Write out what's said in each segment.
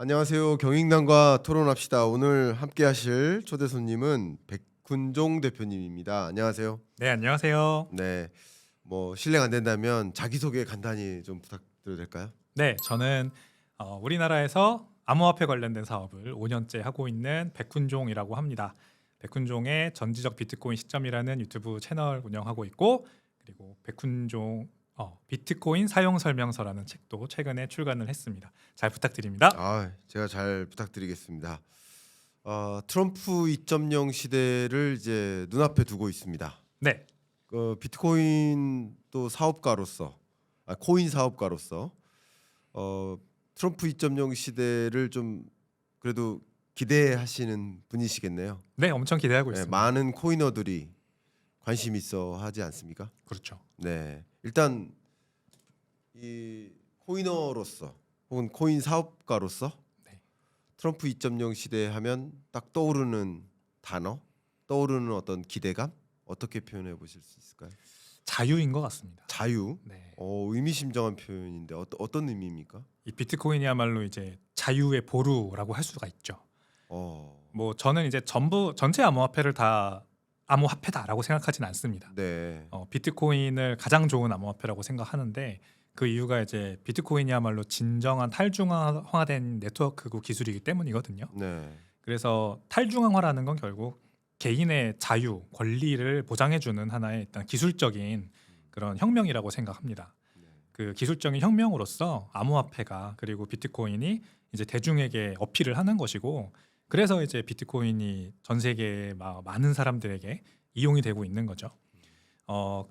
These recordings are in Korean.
안녕하세요. 경영난과 토론합시다. 오늘 함께하실 초대 손님은 백훈종 대표님입니다. 안녕하세요. 네, 안녕하세요. 네, 실례가 안 된다면 자기소개 간단히 좀 부탁드려도 될까요? 네, 저는 우리나라에서 암호화폐 관련된 사업을 5년째 하고 있는 백훈종이라고 합니다. 백훈종의 전지적 비트코인 시점이라는 유튜브 채널 운영하고 있고, 그리고 백훈종 비트코인 사용 설명서라는 책도 최근에 출간을 했습니다. 잘 부탁드립니다. 제가 잘 부탁드리겠습니다. 트럼프 2.0 시대를 이제 눈앞에 두고 있습니다. 네, 비트코인 또 사업가로서, 코인 사업가로서 트럼프 2.0 시대를 좀 그래도 기대하시는 분이시겠네요. 네, 엄청 기대하고 네, 있습니다. 많은 코이너들이 관심 있어 하지 않습니까? 그렇죠. 네, 일단 이 코이너로서 혹은 코인 사업가로서 네. 트럼프 2.0 시대 하면 딱 떠오르는 단어, 떠오르는 어떤 기대감 어떻게 표현해 보실 수 있을까요? 자유인 것 같습니다. 자유. 네, 의미심장한 표현인데 어떤 의미입니까? 이 비트코인이야말로 이제 자유의 보루라고 할 수가 있죠. 뭐 저는 이제 전부 전체 암호화폐를 다 암호화폐다라고 생각하진 않습니다. 네, 비트코인을 가장 좋은 암호화폐라고 생각하는데 그 이유가 이제 비트코인이야말로 진정한 탈중앙화된 네트워크고 기술이기 때문이거든요. 네, 그래서 탈중앙화라는 건 결국 개인의 자유, 권리를 보장해주는 하나의 일단 기술적인 그런 혁명이라고 생각합니다. 네. 그 기술적인 혁명으로서 암호화폐가 그리고 비트코인이 이제 대중에게 어필을 하는 것이고, 그래서 이제 비트코인이 전 세계 많은 사람들에게 이용이 되고 있는 거죠.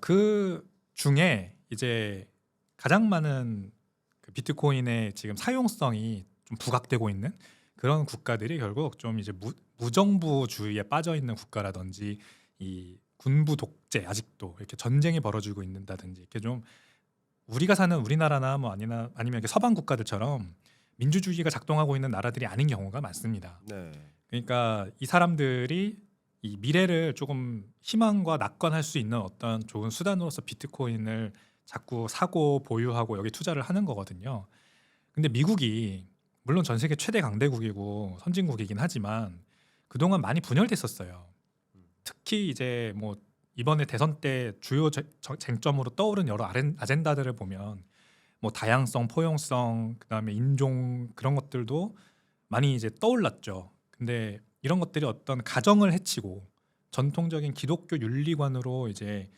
그 중에 이제 가장 많은 그 비트코인의 지금 사용성이 좀 부각되고 있는 그런 국가들이 결국 좀 이제 무정부주의에 빠져 있는 국가라든지 이 군부 독재, 아직도 이렇게 전쟁이 벌어지고 있는다든지, 이렇게 좀 우리가 사는 우리나라나 아니면 이렇게 서방 국가들처럼 민주주의가 작동하고 있는 나라들이 아닌 경우가 많습니다. 네. 그러니까 이 사람들이 이 미래를 조금 희망과 낙관할 수 있는 어떤 좋은 수단으로서 비트코인을 자꾸 사고 보유하고 여기 투자를 하는 거거든요. 근데 미국이 물론 전 세계 최대 강대국이고 선진국이긴 하지만 그동안 많이 분열됐었어요. 특히 이제 뭐 이번에 대선 때 주요 쟁점으로 떠오른 여러 아젠다들을 보면 뭐 다양성, 포용성, 그다음에 인종 그런 것들도 많이 이제 떠올랐죠. 근데 이런 것들이 어떤 가정을 해치고 전통적인 기독교 윤리관으로 이제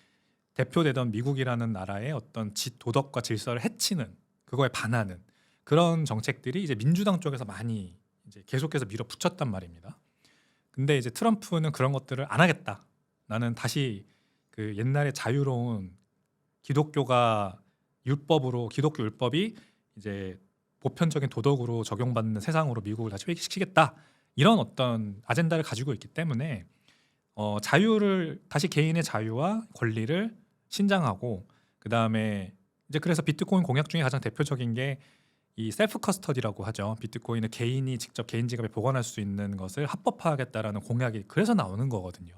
대표되던 미국이라는 나라의 어떤 도덕과 질서를 해치는, 그거에 반하는 그런 정책들이 이제 민주당 쪽에서 많이 이제 계속해서 밀어붙였단 말입니다. 근데 이제 트럼프는 그런 것들을 안 하겠다. 나는 다시 그 옛날의 자유로운 기독교가 기독교 율법이 이제 보편적인 도덕으로 적용받는 세상으로 미국을 다시 회귀시키겠다. 이런 어떤 아젠다를 가지고 있기 때문에 자유를 다시 개인의 자유와 권리를 신장하고, 그 다음에 이제 그래서 비트코인 공약 중에 가장 대표적인 게 이 셀프 커스터디라고 하죠. 비트코인을 개인이 직접 개인 지갑에 보관할 수 있는 것을 합법화하겠다라는 공약이 그래서 나오는 거거든요.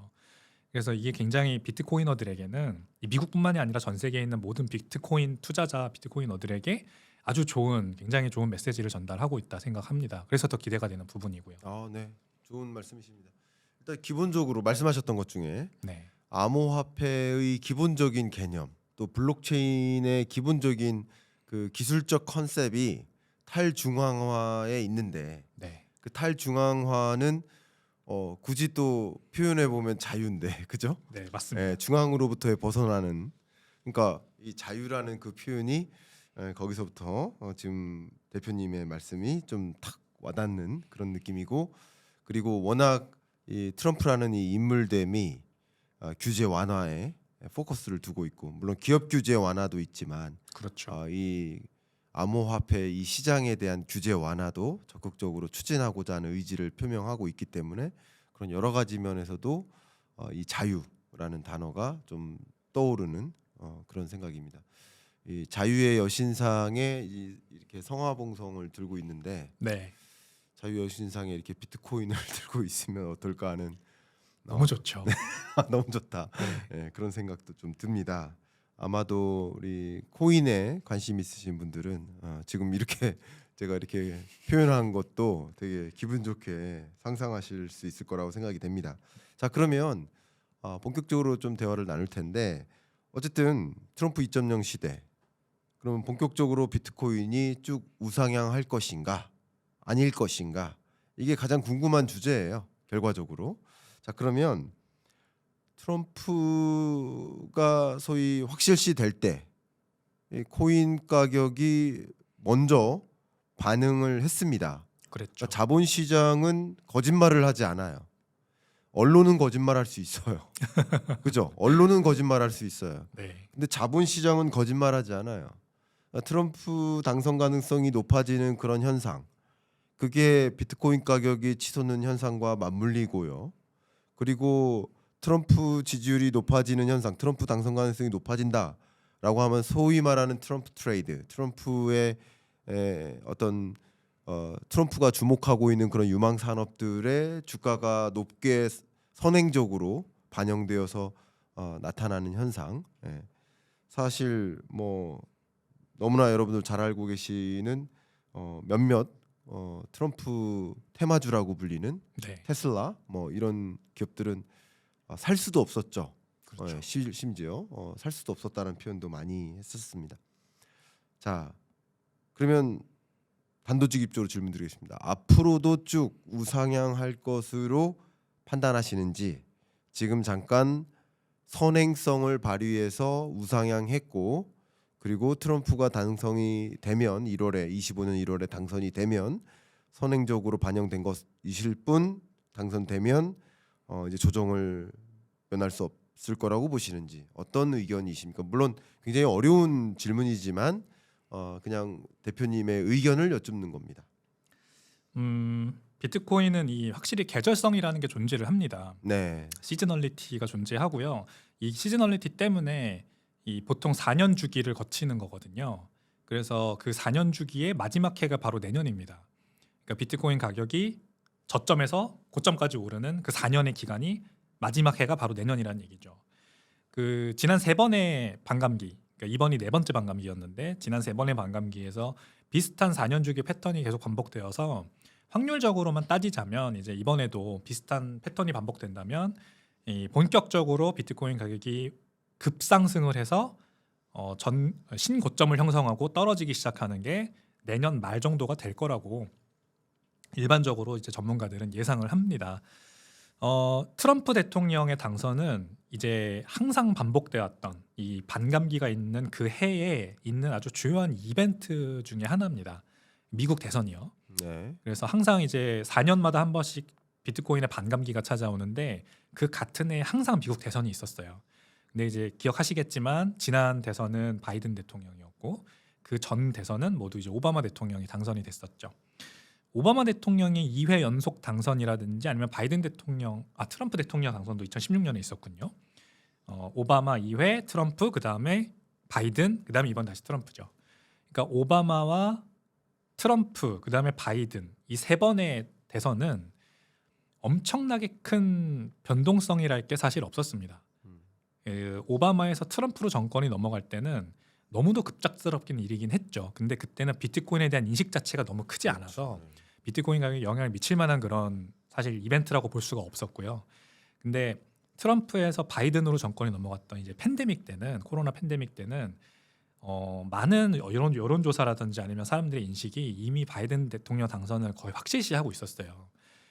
그래서 이게 굉장히 비트코이너들에게는 미국뿐만이 아니라 전 세계에 있는 모든 비트코인 투자자, 비트코이너들에게 아주 좋은, 굉장히 좋은 메시지를 전달하고 있다 생각합니다. 그래서 더 기대가 되는 부분이고요. 네, 좋은 말씀이십니다. 일단 기본적으로 말씀하셨던 것 중에 네, 암호화폐의 기본적인 개념, 또 블록체인의 기본적인 그 기술적 컨셉이 탈중앙화에 있는데 네, 그 탈중앙화는 굳이 또 표현해 보면 자유인데 그죠? 네, 맞습니다. 중앙으로부터의 벗어나는, 그러니까 이 자유라는 그 표현이 거기서부터 지금 대표님의 말씀이 좀 탁 와닿는 그런 느낌이고, 그리고 워낙 이 트럼프라는 이 인물됨이 규제 완화에 포커스를 두고 있고, 물론 기업 규제 완화도 있지만 그렇죠. 이 암호화폐 이 시장에 대한 규제 완화도 적극적으로 추진하고자 하는 의지를 표명하고 있기 때문에 그런 여러 가지 면에서도 이 자유라는 단어가 좀 떠오르는 그런 생각입니다. 이 자유의 여신상에 이렇게 성화봉송을 들고 있는데 네, 자유의 여신상에 이렇게 비트코인을 들고 있으면 어떨까 하는 너무 좋죠. 너무 좋다. 네, 그런 생각도 좀 듭니다. 아마도 우리 코인에 관심 있으신 분들은 지금 이렇게 제가 이렇게 표현한 것도 되게 기분 좋게 상상하실 수 있을 거라고 생각이 됩니다. 자, 그러면 본격적으로 좀 대화를 나눌 텐데 어쨌든 트럼프 2.0 시대. 그러면 본격적으로 비트코인이 쭉 우상향할 것인가 아닐 것인가 이게 가장 궁금한 주제예요. 결과적으로. 자, 그러면 트럼프가 소위 확실시 될 때 이 코인 가격이 먼저 반응을 했습니다. 그랬죠. 그러니까 자본시장은 거짓말을 하지 않아요. 언론은 거짓말할 수 있어요. 그죠? 언론은 거짓말할 수 있어요. 네. 근데 자본시장은 거짓말하지 않아요. 그러니까 트럼프 당선 가능성이 높아지는 그런 현상, 그게 비트코인 가격이 치솟는 현상과 맞물리고요. 그리고 트럼프 지지율이 높아지는 현상, 트럼프 당선 가능성이 높아진다라고 하면 소위 말하는 트럼프 트레이드, 트럼프의 어떤 트럼프가 주목하고 있는 그런 유망 산업들의 주가가 높게 선행적으로 반영되어서 나타나는 현상. 사실 뭐 너무나 여러분들 잘 알고 계시는 몇몇 트럼프 테마주라고 불리는 네. 테슬라 뭐 이런 기업들은 살 수도 없었죠. 그렇죠. 심지어 살 수도 없었다는 표현도 많이 했었습니다. 자, 그러면 단도직입적으로 질문드리겠습니다. 앞으로도 쭉 우상향할 것으로 판단하시는지, 지금 잠깐 선행성을 발휘해서 우상향했고, 그리고 트럼프가 당선이 되면 1월에 25년 1월에 당선이 되면 선행적으로 반영된 것이실 뿐, 당선되면 이제 조정을 면할 수 없을 거라고 보시는지 어떤 의견이십니까? 물론 굉장히 어려운 질문이지만 그냥 대표님의 의견을 여쭙는 겁니다. 비트코인은 이 확실히 계절성이라는 게 존재를 합니다. 네, 시즈널리티가 존재하고요. 이 시즈널리티 때문에 이 보통 4년 주기를 거치는 거거든요. 그래서 그 4년 주기의 마지막 해가 바로 내년입니다. 그러니까 비트코인 가격이 저점에서 고점까지 오르는 그 4년의 기간이 마지막 해가 바로 내년이라는 얘기죠. 그 지난 3번의 반감기, 그러니까 이번이 4번째 반감기였는데 지난 3번의 반감기에서 비슷한 4년 주기 패턴이 계속 반복되어서 확률적으로만 따지자면 이제 이번에도 비슷한 패턴이 반복된다면 이 본격적으로 비트코인 가격이 급상승을 해서 신고점을 형성하고 떨어지기 시작하는 게 내년 말 정도가 될 거라고 일반적으로 이제 전문가들은 예상을 합니다. 트럼프 대통령의 당선은 이제 항상 반복되었던 이 반감기가 있는 그 해에 있는 아주 주요한 이벤트 중에 하나입니다. 미국 대선이요. 네, 그래서 항상 이제 4년마다 한 번씩 비트코인의 반감기가 찾아오는데 그 같은 해에 항상 미국 대선이 있었어요. 근데 이제 기억하시겠지만 지난 대선은 바이든 대통령이었고 그 전 대선은 모두 이제 오바마 대통령이 당선이 됐었죠. 오바마 대통령이 2회 연속 당선이라든지 아니면 바이든 대통령, 트럼프 대통령 당선도 2016년에 있었군요. 오바마 2회, 트럼프, 그 다음에 바이든, 그 다음에 이번 다시 트럼프죠. 그러니까 오바마와 트럼프, 그 다음에 바이든 이 세 번의 대선은 엄청나게 큰 변동성이랄 게 사실 없었습니다. 오바마에서 트럼프로 정권이 넘어갈 때는 너무도 급작스럽긴 일이긴 했죠. 근데 그때는 비트코인에 대한 인식 자체가 너무 크지 않아서 비트코인 가격에 영향을 미칠 만한 그런 사실 이벤트라고 볼 수가 없었고요. 근데 트럼프에서 바이든으로 정권이 넘어갔던 이제 팬데믹 때는 코로나 팬데믹 때는 많은 여론조사라든지 아니면 사람들의 인식이 이미 바이든 대통령 당선을 거의 확실시하고 있었어요.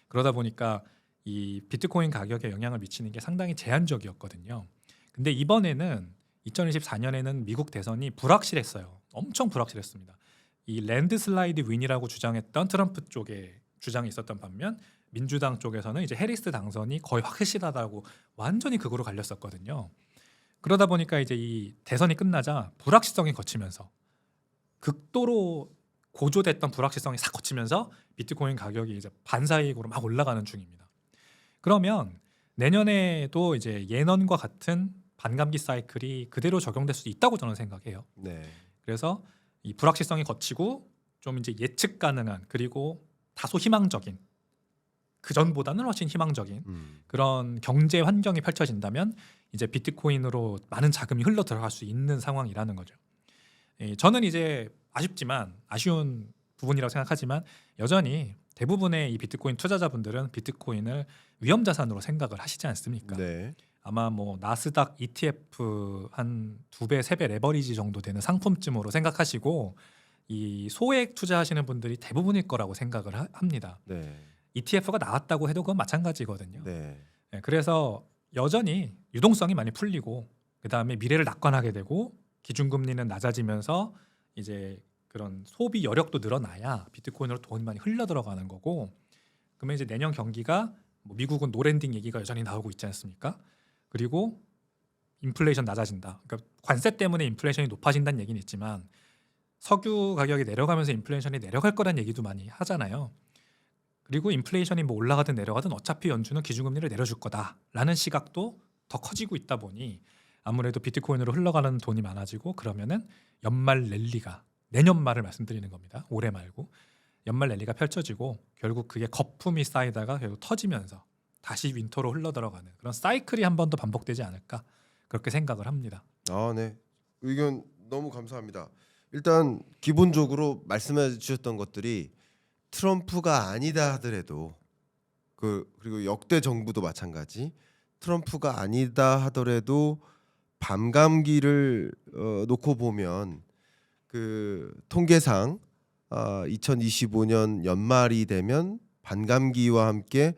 그러다 보니까 이 비트코인 가격에 영향을 미치는 게 상당히 제한적이었거든요. 근데 이번에는 2024년에는 미국 대선이 불확실했어요. 엄청 불확실했습니다. 이 랜드슬라이드 윈이라고 주장했던 트럼프 쪽에 주장이 있었던 반면 민주당 쪽에서는 이제 해리스 당선이 거의 확실하다고 완전히 극으로 갈렸었거든요. 그러다 보니까 이제 이 대선이 끝나자 불확실성이 거치면서 극도로 고조됐던 불확실성이 싹 거치면서 비트코인 가격이 이제 반사이익으로 막 올라가는 중입니다. 그러면 내년에도 이제 예년과 같은 반감기 사이클이 그대로 적용될 수 있다고 저는 생각해요. 네, 그래서 이 불확실성이 거치고 좀 이제 예측 가능한 그리고 다소 희망적인 그 전보다는 훨씬 희망적인 그런 경제 환경이 펼쳐진다면 이제 비트코인으로 많은 자금이 흘러 들어갈 수 있는 상황이라는 거죠. 저는 이제 아쉽지만 아쉬운 부분이라고 생각하지만 여전히 대부분의 이 비트코인 투자자분들은 비트코인을 위험 자산으로 생각을 하시지 않습니까? 네. 아마 뭐 나스닥 ETF 한 2배, 3배 레버리지 정도 되는 상품쯤으로 생각하시고 이 소액 투자하시는 분들이 대부분일 거라고 생각을 합니다. 네. ETF가 나왔다고 해도 그건 마찬가지거든요. 네. 네, 그래서 여전히 유동성이 많이 풀리고 그다음에 미래를 낙관하게 되고 기준금리는 낮아지면서 이제 그런 소비 여력도 늘어나야 비트코인으로 돈이 많이 흘러 들어가는 거고 그러면 이제 내년 경기가 뭐 미국은 노랜딩 얘기가 여전히 나오고 있지 않습니까? 그리고 인플레이션 낮아진다. 그러니까 관세 때문에 인플레이션이 높아진다는 얘기는 있지만 석유 가격이 내려가면서 인플레이션이 내려갈 거란 얘기도 많이 하잖아요. 그리고 인플레이션이 뭐 올라가든 내려가든 어차피 연준은 기준금리를 내려줄 거다라는 시각도 더 커지고 있다 보니 아무래도 비트코인으로 흘러가는 돈이 많아지고 그러면은 연말 랠리가 내년 말을 말씀드리는 겁니다. 올해 말고 연말 랠리가 펼쳐지고 결국 그게 거품이 쌓이다가 결국 터지면서 다시 윈터로 흘러 들어가는 그런 사이클이 한 번 더 반복되지 않을까 그렇게 생각을 합니다. 아, 네. 의견 너무 감사합니다. 일단 기본적으로 말씀해 주셨던 것들이 트럼프가 아니다 하더라도 그리고 역대 정부도 마찬가지 트럼프가 아니다 하더라도 밤감기를 놓고 보면 그 통계상 2025년 연말이 되면 반감기와 함께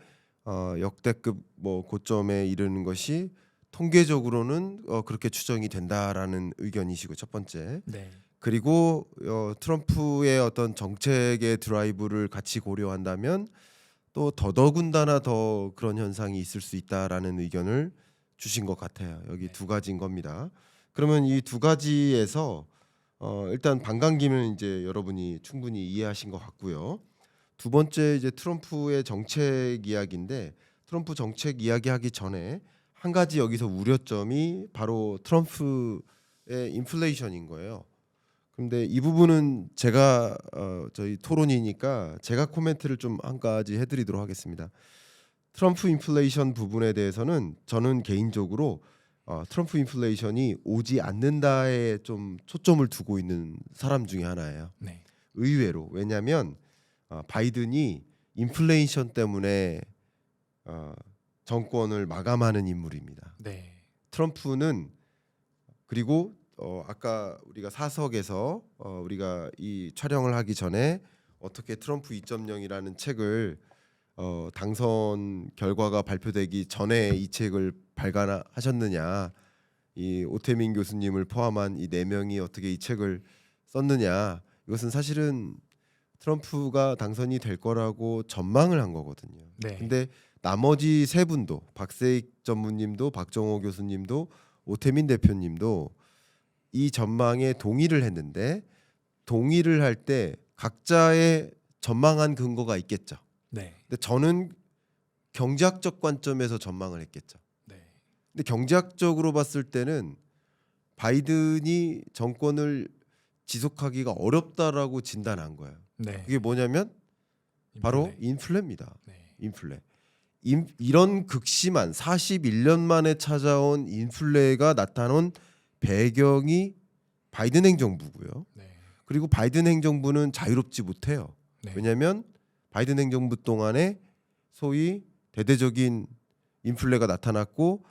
역대급 뭐 고점에 이르는 것이 통계적으로는 그렇게 추정이 된다라는 의견이시고 첫 번째. 네, 그리고 트럼프의 어떤 정책의 드라이브를 같이 고려한다면 또 더더군다나 더 그런 현상이 있을 수 있다라는 의견을 주신 것 같아요. 여기 네. 두 가지인 겁니다. 그러면 이 두 가지에서 일단 반감기는 이제 여러분이 충분히 이해하신 것 같고요. 두 번째 이제 트럼프의 정책 이야기인데 트럼프 정책 이야기하기 전에 한 가지 여기서 우려점이 바로 트럼프의 인플레이션인 거예요. 근데 이 부분은 제가 저희 토론이니까 제가 코멘트를 좀 한 가지 해드리도록 하겠습니다. 트럼프 인플레이션 부분에 대해서는 저는 개인적으로 트럼프 인플레이션이 오지 않는다에 좀 초점을 두고 있는 사람 중에 하나예요. 네, 의외로 왜냐하면 바이든이 인플레이션 때문에 정권을 마감하는 인물입니다. 네, 트럼프는 그리고 아까 우리가 사석에서 우리가 이 촬영을 하기 전에 어떻게 트럼프 2.0이라는 책을 당선 결과가 발표되기 전에 이 책을 발간하셨느냐, 이 오태민 교수님을 포함한 이 4명이 어떻게 이 책을 썼느냐, 이것은 사실은 트럼프가 당선이 될 거라고 전망을 한 거거든요. 네. 근데 나머지 세 분도 박세익 전무님도 박정호 교수님도 오태민 대표님도 이 전망에 동의를 했는데 동의를 할 때 각자의 전망한 근거가 있겠죠. 네, 근데 저는 경제학적 관점에서 전망을 했겠죠. 네, 근데 경제학적으로 봤을 때는 바이든이 정권을 지속하기가 어렵다라고 진단한 거예요. 네. 그게 뭐냐면 바로 인플레. 인플레입니다. 네, 인플레. 이런 극심한 41년 만에 찾아온 인플레가 나타난 배경이 바이든 행정부고요. 네, 그리고 바이든 행정부는 자유롭지 못해요. 네. 왜냐하면 바이든 행정부 동안에 소위 대대적인 인플레가 나타났고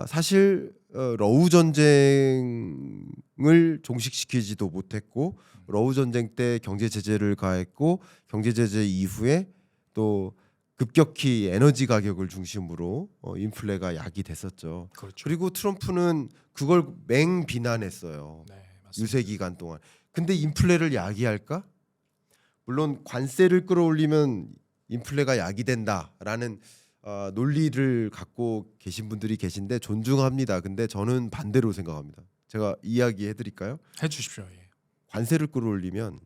사실 러우 전쟁을 종식시키지도 못했고 러우 전쟁 때 경제 제재를 가했고 경제 제재 이후에 또 급격히 에너지 가격을 중심으로 인플레가 야기됐었죠. 그렇죠. 그리고 트럼프는 그걸 맹 비난했어요. 네, 맞습니다. 유세 기간 동안. 근데 인플레를 야기할까? 물론 관세를 끌어올리면 인플레가 야기된다라는 논리를 갖고 계신 분들이 계신데 존중합니다. 근데 저는 반대로 생각합니다. 제가 이야기해 드릴까요? 해주십시오. 예. 관세를 끌어올리면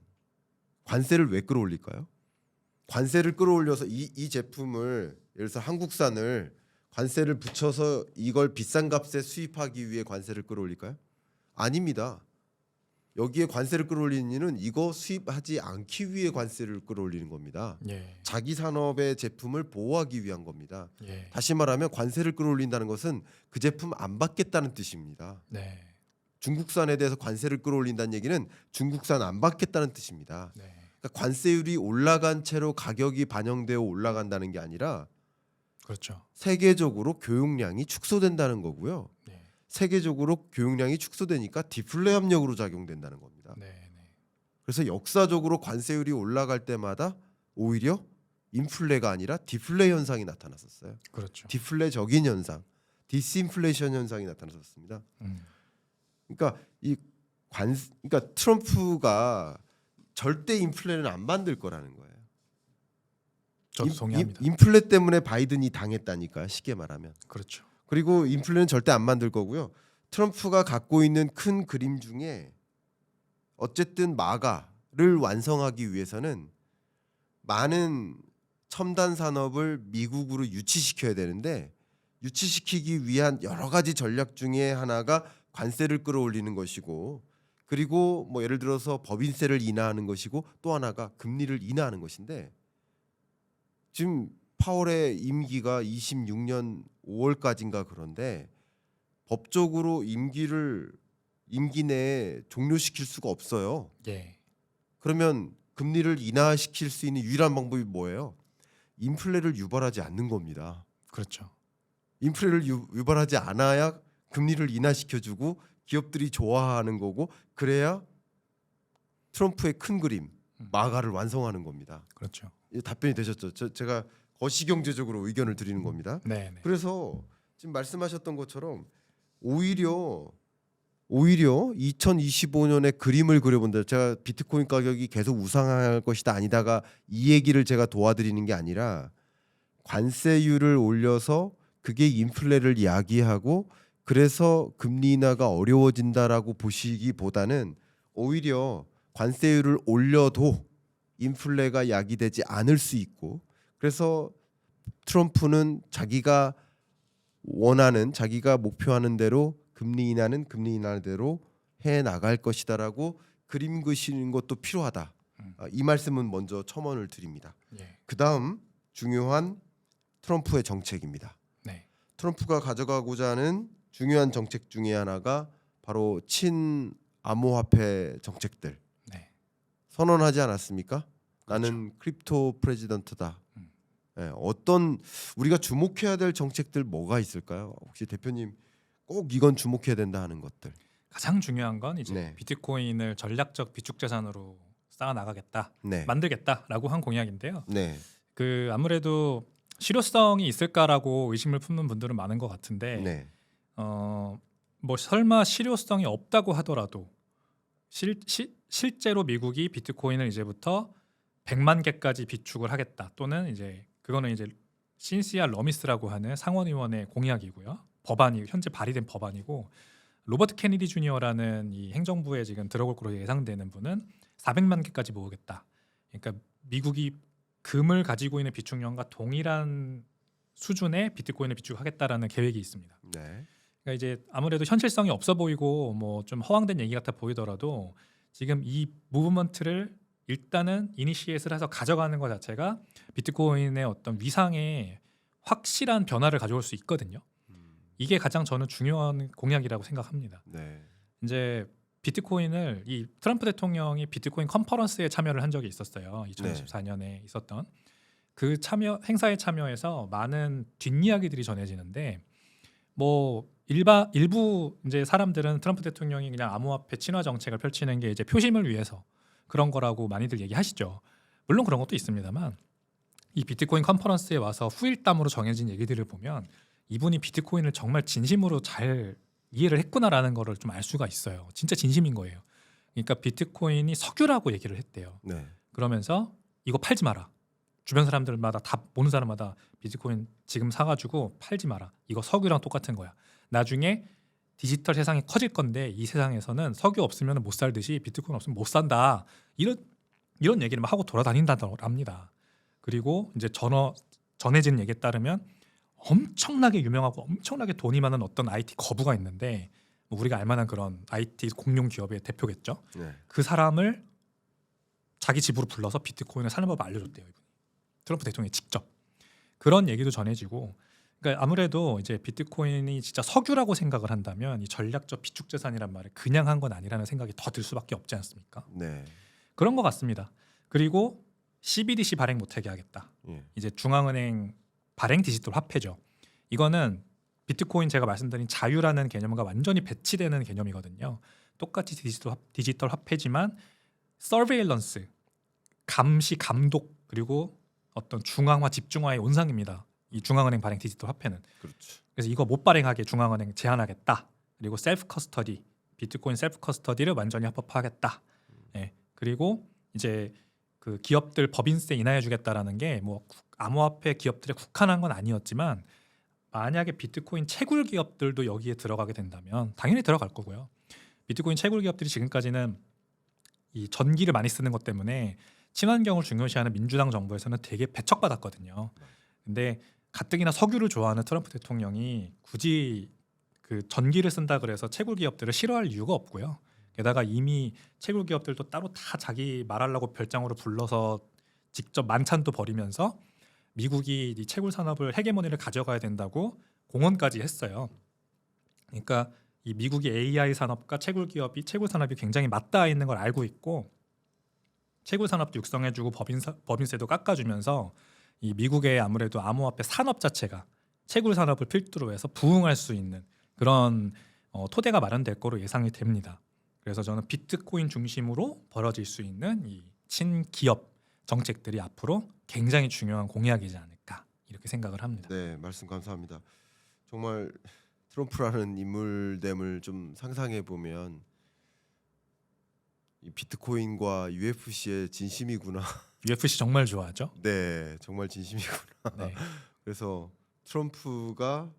관세를 왜 끌어올릴까요? 관세를 끌어올려서 이 제품을 예를 들어서 한국산을 관세를 붙여서 이걸 비싼 값에 수입하기 위해 관세를 끌어올릴까요? 아닙니다. 여기에 관세를 끌어올리는 이유는 이거 수입하지 않기 위해 관세를 끌어올리는 겁니다. 예, 자기 산업의 제품을 보호하기 위한 겁니다. 예, 다시 말하면 관세를 끌어올린다는 것은 그 제품 안 받겠다는 뜻입니다. 네, 중국산에 대해서 관세를 끌어올린다는 얘기는 중국산 안 받겠다는 뜻입니다. 네, 그러니까 관세율이 올라간 채로 가격이 반영되어 올라간다는 게 아니라 그렇죠. 세계적으로 교육량이 축소된다는 거고요. 네. 세계적으로 교육량이 축소되니까 디플레 압력으로 작용된다는 겁니다. 네, 네. 그래서 역사적으로 관세율이 올라갈 때마다 오히려 인플레가 아니라 디플레 현상이 나타났었어요. 그렇죠. 디플레적인 현상, 디스인플레이션 현상이 나타났었습니다. 그러니까 그러니까 트럼프가 절대 인플레는 안 만들 거라는 거예요. 저도 동의합니다. 인플레 때문에 바이든이 당했다니까 쉽게 말하면. 그렇죠. 그리고 인플레는 절대 안 만들 거고요. 트럼프가 갖고 있는 큰 그림 중에 어쨌든 마가를 완성하기 위해서는 많은 첨단 산업을 미국으로 유치시켜야 되는데 유치시키기 위한 여러 가지 전략 중에 하나가 관세를 끌어올리는 것이고 그리고 뭐 예를 들어서 법인세를 인하하는 것이고 또 하나가 금리를 인하하는 것인데 지금 파월의 임기가 26년 5월까지인가 그런데 법적으로 임기 내에 종료시킬 수가 없어요. 예. 그러면 금리를 인하시킬 수 있는 유일한 방법이 뭐예요? 인플레를 유발하지 않는 겁니다. 그렇죠. 인플레를 유발하지 않아야 금리를 인하시켜주고 기업들이 좋아하는 거고 그래야 트럼프의 큰 그림 마가를 완성하는 겁니다. 그렇죠. 답변이 되셨죠? 제가 거시경제적으로 의견을 드리는 겁니다. 네, 네. 그래서 지금 말씀하셨던 것처럼 오히려 2025년에 그림을 그려본다. 제가 비트코인 가격이 계속 우상할 것이다 아니다가 이 얘기를 제가 도와드리는 게 아니라 관세율을 올려서 그게 인플레를 야기하고 그래서 금리 인하가 어려워진다라고 보시기보다는 오히려 관세율을 올려도 인플레가 야기되지 않을 수 있고 그래서 트럼프는 자기가 원하는 자기가 목표하는 대로 금리 인하는 금리 인하대로 해 나갈 것이다라고 그림 그리는 것도 필요하다. 이 말씀은 먼저 첨언을 드립니다. 예. 그다음 중요한 트럼프의 정책입니다. 네. 트럼프가 가져가고자 하는 중요한 정책 중에 하나가 바로 친암호화폐 정책들 네. 선언하지 않았습니까? 그렇죠. 나는 크립토 프레지던트다. 어떤 우리가 주목해야 될 정책들 뭐가 있을까요? 혹시 대표님 꼭 이건 주목해야 된다 하는 것들. 가장 중요한 건 이제 네. 비트코인을 전략적 비축 자산으로 쌓아 나가겠다, 네. 만들겠다라고 한 공약인데요. 네. 그 아무래도 실효성이 있을까라고 의심을 품는 분들은 많은 것 같은데, 네. 뭐 설마 실효성이 없다고 하더라도 실제로 미국이 비트코인을 이제부터 100만 개까지 비축을 하겠다, 또는 이제 그거는 이제 신시아 러미스라고 하는 상원의원의 공약이고요. 법안이 현재 발의된 법안이고 로버트 케네디 주니어라는 이 행정부에 지금 들어올 것으로 예상되는 분은 400만 개까지 모으겠다. 그러니까 미국이 금을 가지고 있는 비축량과 동일한 수준의 비트코인을 비축하겠다라는 계획이 있습니다. 네. 그러니까 이제 아무래도 현실성이 없어 보이고 뭐 좀 허황된 얘기 같아 보이더라도 지금 이 무브먼트를 일단은 이니시에이트를 해서 가져가는 것 자체가 비트코인의 어떤 위상에 확실한 변화를 가져올 수 있거든요. 이게 가장 저는 중요한 공약이라고 생각합니다. 네. 이제 비트코인을 이 트럼프 대통령이 비트코인 컨퍼런스에 참여를 한 적이 있었어요. 2024년에 있었던 그 행사에 참여해서 많은 뒷이야기들이 전해지는데 뭐 일부 이제 사람들은 트럼프 대통령이 그냥 암호화폐 친화 정책을 펼치는 게 이제 표심을 위해서 그런 거라고 많이들 얘기하시죠. 물론 그런 것도 있습니다만 이 비트코인 컨퍼런스에 와서 후일담으로 정해진 얘기들을 보면 이분이 비트코인을 정말 진심으로 잘 이해를 했구나라는 거를 좀 알 수가 있어요. 진짜 진심인 거예요. 그러니까 비트코인이 석유라고 얘기를 했대요. 네. 그러면서 이거 팔지 마라. 주변 사람들마다 다 보는 사람마다 비트코인 지금 사가지고 팔지 마라. 이거 석유랑 똑같은 거야. 나중에 디지털 세상이 커질 건데 이 세상에서는 석유 없으면 못 살듯이 비트코인 없으면 못 산다. 이런 얘기를 막 하고 돌아다닌다고 합니다. 그리고 이제 전해진 얘기에 따르면 엄청나게 유명하고 엄청나게 돈이 많은 어떤 IT 거부가 있는데 뭐 우리가 알만한 그런 IT 공룡 기업의 대표겠죠. 네. 그 사람을 자기 집으로 불러서 비트코인을 사는 법을 알려줬대요. 이분이. 트럼프 대통령이 직접. 그런 얘기도 전해지고 그러니까 아무래도 이제 비트코인이 진짜 석유라고 생각을 한다면 이 전략적 비축 자산이란 말을 그냥 한 건 아니라는 생각이 더 들 수밖에 없지 않습니까? 네. 그런 것 같습니다. 그리고 CBDC 발행 못하게 하겠다. 예. 이제 중앙은행 발행 디지털 화폐죠. 이거는 비트코인 제가 말씀드린 자유라는 개념과 완전히 배치되는 개념이거든요. 똑같이 디지털 화폐지만 서베일런스, 감시, 감독 그리고 어떤 중앙화, 집중화의 온상입니다. 이 중앙은행 발행 디지털 화폐는. 그렇죠. 그래서 이거 못 발행하게 중앙은행 제한하겠다. 그리고 셀프 커스터디, 비트코인 셀프 커스터디를 완전히 합법화하겠다. 예. 그리고 이제 그 기업들 법인세 인하해주겠다라는 게 뭐 암호화폐 기업들에 국한한 건 아니었지만 만약에 비트코인 채굴 기업들도 여기에 들어가게 된다면 당연히 들어갈 거고요. 비트코인 채굴 기업들이 지금까지는 이 전기를 많이 쓰는 것 때문에 친환경을 중요시하는 민주당 정부에서는 되게 배척받았거든요. 근데 가뜩이나 석유를 좋아하는 트럼프 대통령이 굳이 그 전기를 쓴다 그래서 채굴 기업들을 싫어할 이유가 없고요. 게다가 이미 채굴 기업들도 따로 다 자기 말하려고 별장으로 불러서 직접 만찬도 벌이면서 미국이 이 채굴 산업을 헤게모니를 가져가야 된다고 공언까지 했어요. 그러니까 이 미국이 AI 산업과 채굴 산업이 굉장히 맞닿아 있는 걸 알고 있고 채굴 산업도 육성해주고 법인세도 깎아주면서 이 미국의 아무래도 암호화폐 산업 자체가 채굴 산업을 필두로 해서 부흥할 수 있는 그런 토대가 마련될 거로 예상이 됩니다. 그래서 저는 비트코인 중심으로 벌어질 수 있는 이 친기업 정책들이 앞으로 굉장히 중요한 공약이지 않을까 이렇게 생각을 합니다. 네, 말씀 감사합니다. 정말 트럼프라는 인물됨을 좀 상상해 보면 이 비트코인과 UFC의 진심이구나. UFC 정말 좋아하죠? 네, 정말 진심이구나. 네, 그래서 트럼프가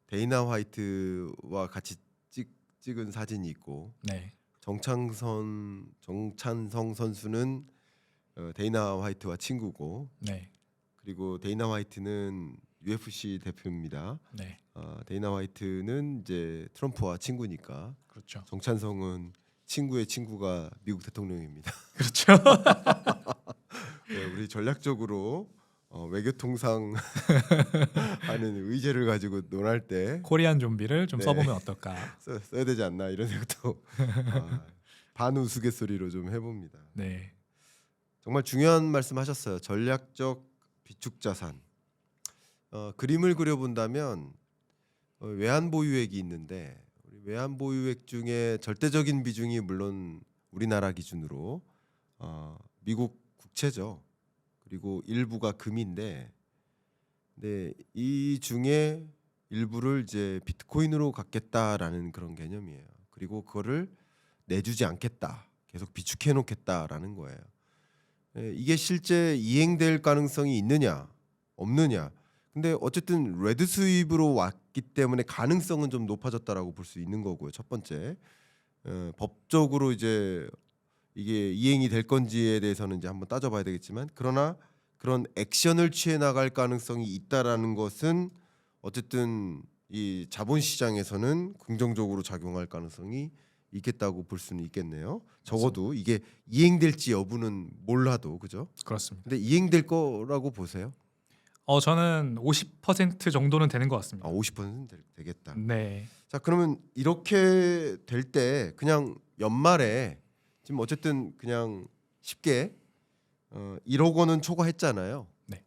데이나 화이트와 같이 찍은 사진이 있고 네, 정찬성 선수는 데이나 화이트와 친구고 네, 그리고 데이나 화이트는 UFC 대표입니다. 네, 데이나 화이트는 이제 트럼프와 친구니까 그렇죠, 정찬성은 친구의 친구가 미국 대통령입니다. 그렇죠. 네, 우리 전략적으로 외교통상 하는 의제를 가지고 논할 때 코리안 좀비를 좀 네. 써보면 어떨까? 써야 되지 않나 이런 생각도 반우스갯소리로 좀 해봅니다. 네, 정말 중요한 말씀하셨어요. 전략적 비축 자산. 그림을 그려본다면 외환 보유액이 있는데 우리 외환 보유액 중에 절대적인 비중이 물론 우리나라 기준으로 미국 국채죠. 그리고 일부가 금인데, 네, 이 중에 일부를 이제 비트코인으로 갖겠다라는 그런 개념이에요. 그리고 그거를 내주지 않겠다, 계속 비축해 놓겠다라는 거예요. 이게 실제 이행될 가능성이 있느냐 없느냐. 근데 어쨌든 레드 수입으로 왔기 때문에 가능성은 좀 높아졌다라고 볼 수 있는 거고요. 첫 번째, 법적으로 이제 이게 이행이 될 건지에 대해서는 이제 한번 따져봐야 되겠지만, 그러나 그런 액션을 취해 나갈 가능성이 있다라는 것은 어쨌든 이 자본시장에서는 긍정적으로 작용할 가능성이 있겠다고 볼 수는 있겠네요. 적어도 이게 이행될지 여부는 몰라도, 그죠? 그렇습니다. 근데 이행될 거라고 보세요? 저는 50% 정도는 되는 것 같습니다. 50%는 되겠다. 네, 자, 그러면 이렇게 될 때 그냥 연말에 지금 어쨌든 그냥 쉽게 1억 원은 초과했잖아요. 네.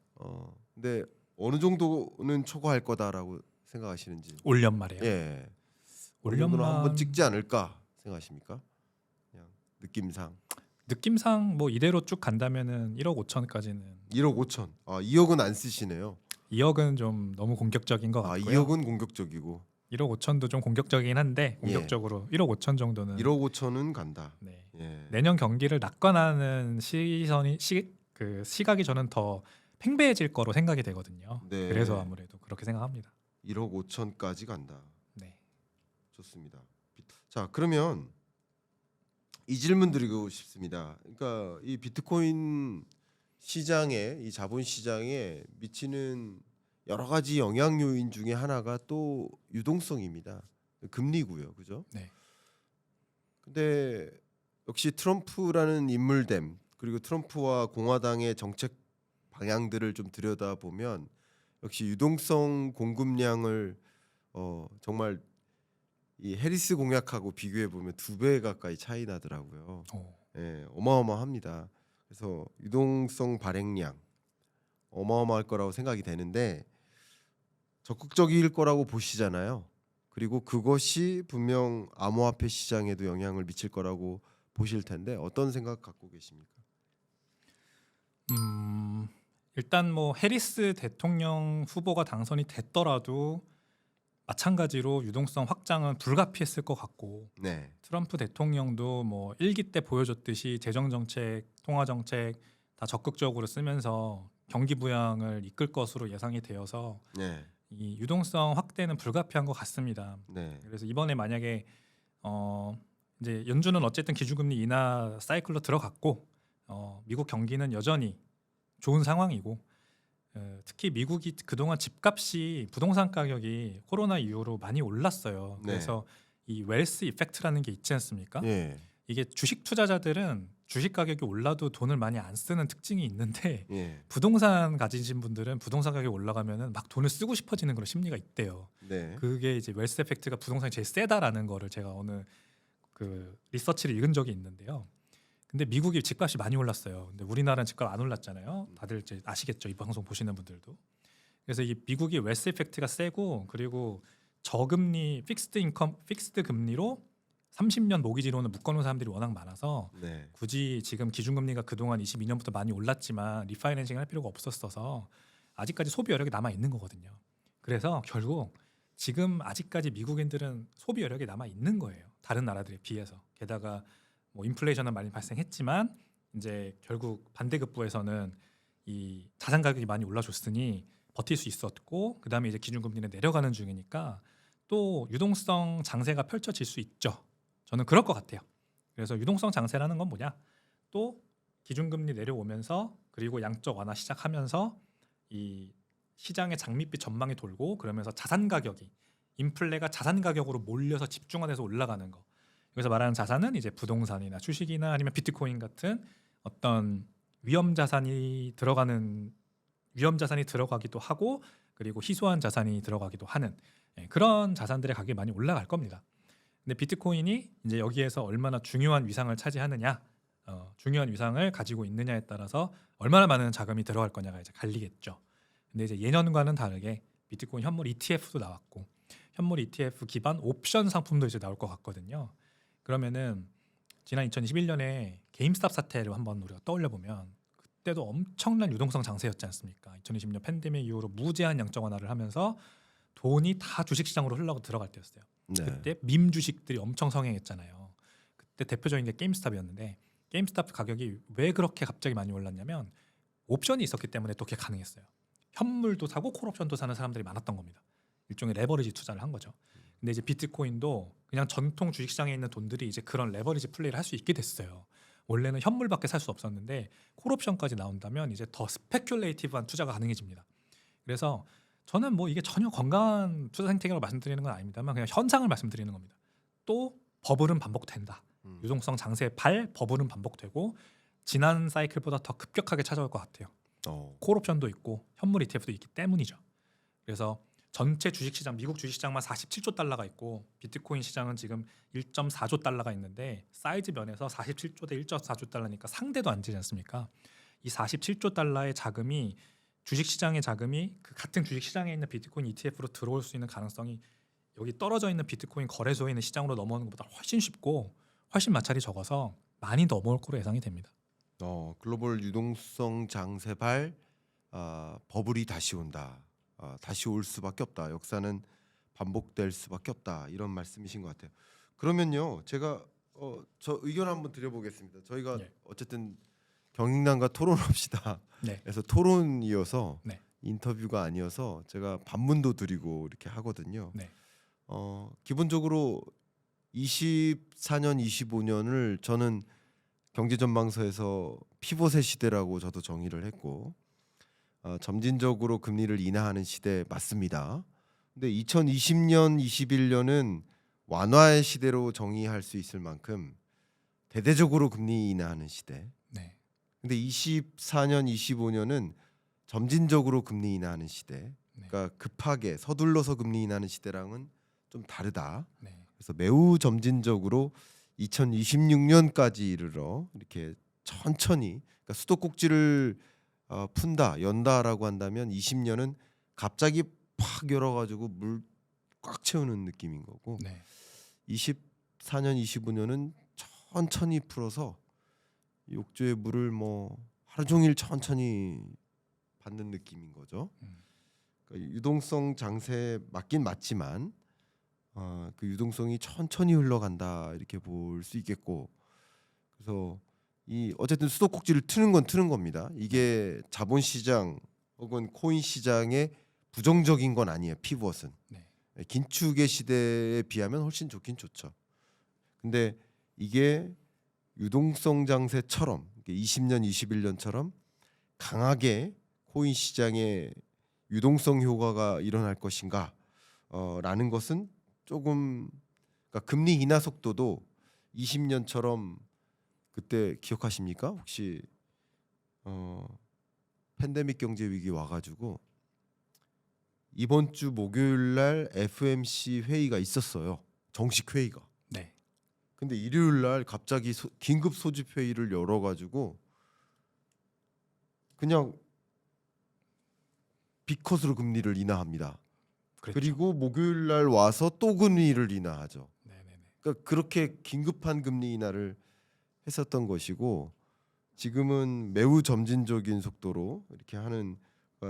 근데 어느 정도는 초과할 거다라고 생각하시는지? 올 연말에요. 예. 올 어느 정도는 연말 한번 찍지 않을까 생각하십니까? 그냥 느낌상 뭐 이대로 쭉 간다면은 1억 5천까지는 1억 5천. 2억은 안 쓰시네요. 2억은 좀 너무 공격적인 것 같고요. 2억은 공격적이고 1억 5천도 좀 공격적이긴 한데 예. 공격적으로 1억 5천 정도는 1억 5천은 간다. 네. 예. 내년 경기를 낙관하는 시각이 저는 더 팽배해질 거로 생각이 되거든요. 네. 그래서 아무래도 그렇게 생각합니다. 1억 5천까지 간다. 네. 좋습니다. 자, 그러면 이 질문 드리고 싶습니다. 그러니까 이 비트코인 시장에, 이 자본 시장에 미치는 여러 가지 영향 요인 중에 하나가 또 유동성입니다. 금리고요, 그죠? 네. 근데 역시 트럼프라는 인물됨, 그리고 트럼프와 공화당의 정책 방향들을 좀 들여다보면 역시 유동성 공급량을 정말 이 해리스 공약하고 비교해 보면 2배 가까이 차이 나더라고요. 오. 예, 어마어마합니다. 그래서 유동성 발행량 어마어마할 거라고 생각이 되는데 적극적일 거라고 보시잖아요. 그리고 그것이 분명 암호화폐 시장에도 영향을 미칠 거라고 보실 텐데 어떤 생각 갖고 계십니까? 일단 뭐 해리스 대통령 후보가 당선이 됐더라도 마찬가지로 유동성 확장은 불가피했을 것 같고 네, 트럼프 대통령도 뭐 1기 때 보여줬듯이 재정 정책, 통화 정책 다 적극적으로 쓰면서 경기 부양을 이끌 것으로 예상이 되어서 네, 이 유동성 확대는 불가피한 것 같습니다. 네, 그래서 이번에 만약에 이제 연준은 어쨌든 기준금리 인하 사이클로 들어갔고 미국 경기는 여전히 좋은 상황이고 특히 미국이 그동안 집값이 부동산 가격이 코로나 이후로 많이 올랐어요. 네. 그래서 이 웰스 이펙트라는 게 있지 않습니까? 예, 이게 주식 투자자들은 주식 가격이 올라도 돈을 많이 안 쓰는 특징이 있는데 예, 부동산 가지신 분들은 부동산 가격이 올라가면은 막 돈을 쓰고 싶어지는 그런 심리가 있대요. 네, 그게 이제 웰스 이펙트가 부동산이 제일 세다라는 거를 제가 어느 그 리서치를 읽은 적이 있는데요. 근데 미국이 집값이 많이 올랐어요. 근데 우리나라는 집값 안 올랐잖아요. 다들 이제 아시겠죠, 이 방송 보시는 분들도. 그래서 이 미국이 웰스 이펙트가 세고 그리고 저금리 픽스드 금리로 30년 모기지로는 묶어놓은 사람들이 워낙 많아서 네, 굳이 지금 기준금리가 그동안 22년부터 많이 올랐지만 리파이낸싱 할 필요가 없었어서 아직까지 소비 여력이 남아 있는 거거든요. 그래서 결국 지금 아직까지 미국인들은 소비 여력이 남아 있는 거예요. 다른 나라들에 비해서. 게다가 뭐 인플레이션은 많이 발생했지만 이제 결국 반대급부에서는 이 자산 가격이 많이 올라줬으니 버틸 수 있었고 그다음에 이제 기준금리는 내려가는 중이니까 또 유동성 장세가 펼쳐질 수 있죠. 저는 그럴 것 같아요. 그래서 유동성 장세라는 건 뭐냐? 또 기준금리 내려오면서 그리고 양적 완화 시작하면서 이 시장의 장밋빛 전망이 돌고 그러면서 자산 가격이 인플레가 자산 가격으로 몰려서 집중화돼서 올라가는 거. 여기서 말하는 자산은 이제 부동산이나 주식이나 아니면 비트코인 같은 어떤 위험 자산이 들어가기도 하고 그리고 희소한 자산이 들어가기도 하는 그런 자산들의 가격이 많이 올라갈 겁니다. 근데 비트코인이 이제 여기에서 얼마나 중요한 위상을 차지하느냐, 중요한 위상을 가지고 있느냐에 따라서 얼마나 많은 자금이 들어갈 거냐가 이제 갈리겠죠. 근데 이제 예년과는 다르게 비트코인 현물 ETF도 나왔고 현물 ETF 기반 옵션 상품도 이제 나올 것 같거든요. 그러면은 지난 2021년에 게임스탑 사태를 한번 우리가 떠올려 보면 그때도 엄청난 유동성 장세였지 않습니까? 2020년 팬데믹 이후로 무제한 양적 완화를 하면서 돈이 다 주식시장으로 흘러 들어갈 때였어요. 네, 그때 밈 주식들이 엄청 성행했잖아요. 그때 대표적인 게 게임스탑이었는데 게임스탑 가격이 왜 그렇게 갑자기 많이 올랐냐면 옵션이 있었기 때문에 또 그게 가능했어요. 현물도 사고 콜옵션도 사는 사람들이 많았던 겁니다. 일종의 레버리지 투자를 한 거죠. 근데 이제 비트코인도 그냥 전통 주식시장에 있는 돈들이 이제 그런 레버리지 플레이를 할 수 있게 됐어요. 원래는 현물밖에 살 수 없었는데 콜옵션까지 나온다면 이제 더 스페큘레이티브한 투자가 가능해집니다. 그래서 저는 뭐 이게 전혀 건강한 투자 생태계라고 말씀드리는 건 아닙니다만 그냥 현상을 말씀드리는 겁니다. 또 버블은 반복된다. 유동성 장세 버블은 반복되고 지난 사이클보다 더 급격하게 찾아올 것 같아요. 콜옵션도 있고 현물 ETF도 있기 때문이죠. 그래서 전체 주식시장 미국 주식시장만 47조 달러가 있고 비트코인 시장은 지금 1.4조 달러가 있는데 사이즈 면에서 47조 대 1.4조 달러니까 상대도 안 되지 않습니까? 이 47조 달러의 자금이 주식시장의 자금이 그 같은 주식시장에 있는 비트코인 ETF로 들어올 수 있는 가능성이 여기 떨어져 있는 비트코인 거래소에 있는 시장으로 넘어오는 것보다 훨씬 쉽고 훨씬 마찰이 적어서 많이 넘어올 거로 예상이 됩니다. 글로벌 유동성 장세발 버블이 다시 온다. 다시 올 수밖에 없다. 역사는 반복될 수밖에 없다. 이런 말씀이신 것 같아요. 그러면요, 제가 저 의견 한번 드려보겠습니다. 저희가 네. 어쨌든 경인남과 토론합시다. 네. 그래서 토론이어서 네. 인터뷰가 아니어서 제가 반문도 드리고 이렇게 하거든요. 네. 기본적으로 24년, 25년을 저는 경제전망서에서 피봇의 시대라고 저도 정의를 했고 점진적으로 금리를 인하하는 시대 맞습니다. 근데 2020년, 21년은 완화의 시대로 정의할 수 있을 만큼 대대적으로 금리 인하하는 시대. 네. 근데 24년, 25년은 점진적으로 금리 인하하는 시대. 그러니까 급하게 서둘러서 금리 인하하는 시대랑은 좀 다르다. 네. 그래서 매우 점진적으로 2026년까지 이르러 이렇게 천천히 그러니까 수도꼭지를 푼다, 연다라고 한다면 20년은 갑자기 팍 열어가지고 물 꽉 채우는 느낌인 거고 네. 24년, 25년은 천천히 풀어서 욕조의 물을 뭐 하루 종일 천천히 받는 느낌인 거죠. 음. 그러니까 유동성 장세에 맞긴 맞지만 그 유동성이 천천히 흘러간다 이렇게 볼 수 있겠고 그래서 이 어쨌든 수도꼭지를 트는 건 트는 겁니다. 이게 자본시장 혹은 코인 시장의 부정적인 건 아니에요. 피벗은 네. 긴축의 시대에 비하면 훨씬 좋긴 좋죠. 근데 이게 유동성 장세처럼 20년, 21년처럼 강하게 코인 시장에 유동성 효과가 일어날 것인가 라는 것은 조금 그러니까 금리 인하 속도도 20년처럼 그때 기억하십니까? 혹시 팬데믹 경제 위기 와가지고 이번 주 목요일 날 FMC 회의가 있었어요. 정식 회의가. 네. 근데 일요일 날 갑자기 긴급 소집 회의를 열어가지고 그냥 B컷으로 금리를 인하합니다. 그랬죠. 그리고 목요일 날 와서 또 금리를 인하하죠. 네네네. 그러니까 그렇게 긴급한 금리 인하를 했었던 것이고 지금은 매우 점진적인 속도로 이렇게 하는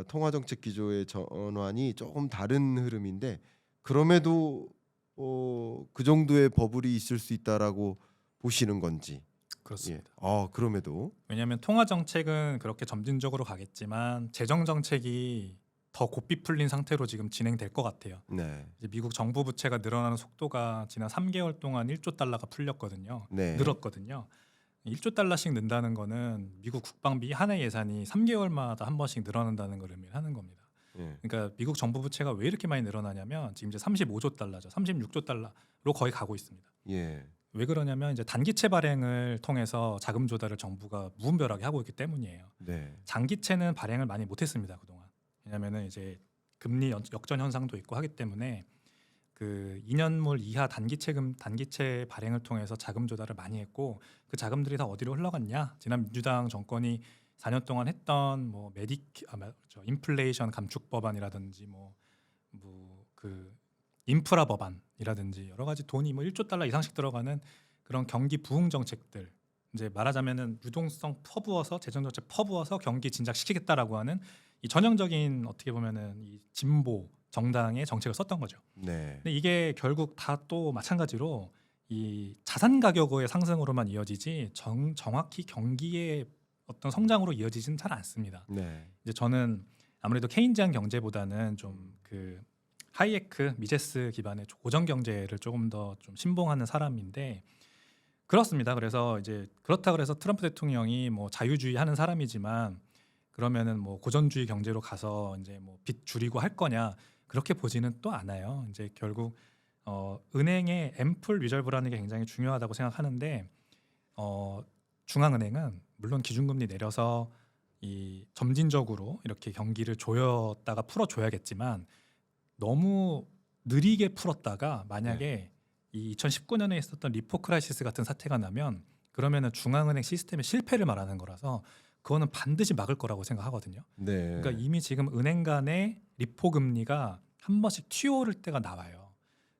통화 정책 기조의 전환이 조금 다른 흐름인데 그럼에도 그 정도의 버블이 있을 수 있다라고 보시는 건지. 그렇습니다. 그럼에도 왜냐하면 통화 정책은 그렇게 점진적으로 가겠지만 재정 정책이 더 고삐 풀린 상태로 지금 진행될 것 같아요. 네, 이제 미국 정부 부채가 늘어나는 속도가 지난 3개월 동안 1조 달러가 풀렸거든요. 네, 늘었거든요. 1조 달러씩 는다는 거는 미국 국방비 한 해 예산이 3개월마다 한 번씩 늘어난다는 걸 의미하는 겁니다. 예, 그러니까 미국 정부 부채가 왜 이렇게 많이 늘어나냐면 지금 이제 35조 달러죠. 36조 달러로 거의 가고 있습니다. 예, 왜 그러냐면 이제 단기채 발행을 통해서 자금 조달을 정부가 무분별하게 하고 있기 때문이에요. 네, 장기채는 발행을 많이 못했습니다 그동안. 왜냐하면은 이제 금리 역전 현상도 있고 하기 때문에 그 2년물 이하 단기채 발행을 통해서 자금 조달을 많이 했고 그 자금들이 다 어디로 흘러갔냐? 지난 민주당 정권이 4년 동안 했던 뭐 인플레이션 감축 법안이라든지 뭐 그 인프라 법안이라든지 여러 가지 돈이 뭐 1조 달러 이상씩 들어가는 그런 경기 부흥 정책들 이제 말하자면은 유동성 퍼부어서 재정 정책 퍼부어서 경기 진작시키겠다라고 하는 이 전형적인 어떻게 보면은 이 진보 정당의 정책을 썼던 거죠. 네, 근데 이게 결국 다 또 마찬가지로 이 자산 가격의 상승으로만 이어지지 정확히 경기의 어떤 성장으로 이어지지는 잘 않습니다. 네, 이제 저는 아무래도 케인지안 경제보다는 좀 그 하이에크 미제스 기반의 고정 경제를 조금 더 좀 신봉하는 사람인데 그렇습니다. 그래서 이제 그렇다 그래서 트럼프 대통령이 뭐 자유주의 하는 사람이지만 그러면은 뭐 고전주의 경제로 가서 이제 뭐 빚 줄이고 할 거냐 그렇게 보지는 또 않아요. 이제 결국 은행의 앰플 리저브라는 게 굉장히 중요하다고 생각하는데 중앙은행은 물론 기준금리 내려서 이 점진적으로 이렇게 경기를 조였다가 풀어줘야겠지만 너무 느리게 풀었다가 만약에 이 2019년에 있었던 리포 크라이시스 같은 사태가 나면 그러면은 중앙은행 시스템의 실패를 말하는 거라서 그거는 반드시 막을 거라고 생각하거든요. 네, 그러니까 이미 지금 은행 간의 리포 금리가 한 번씩 튀어오를 때가 나와요.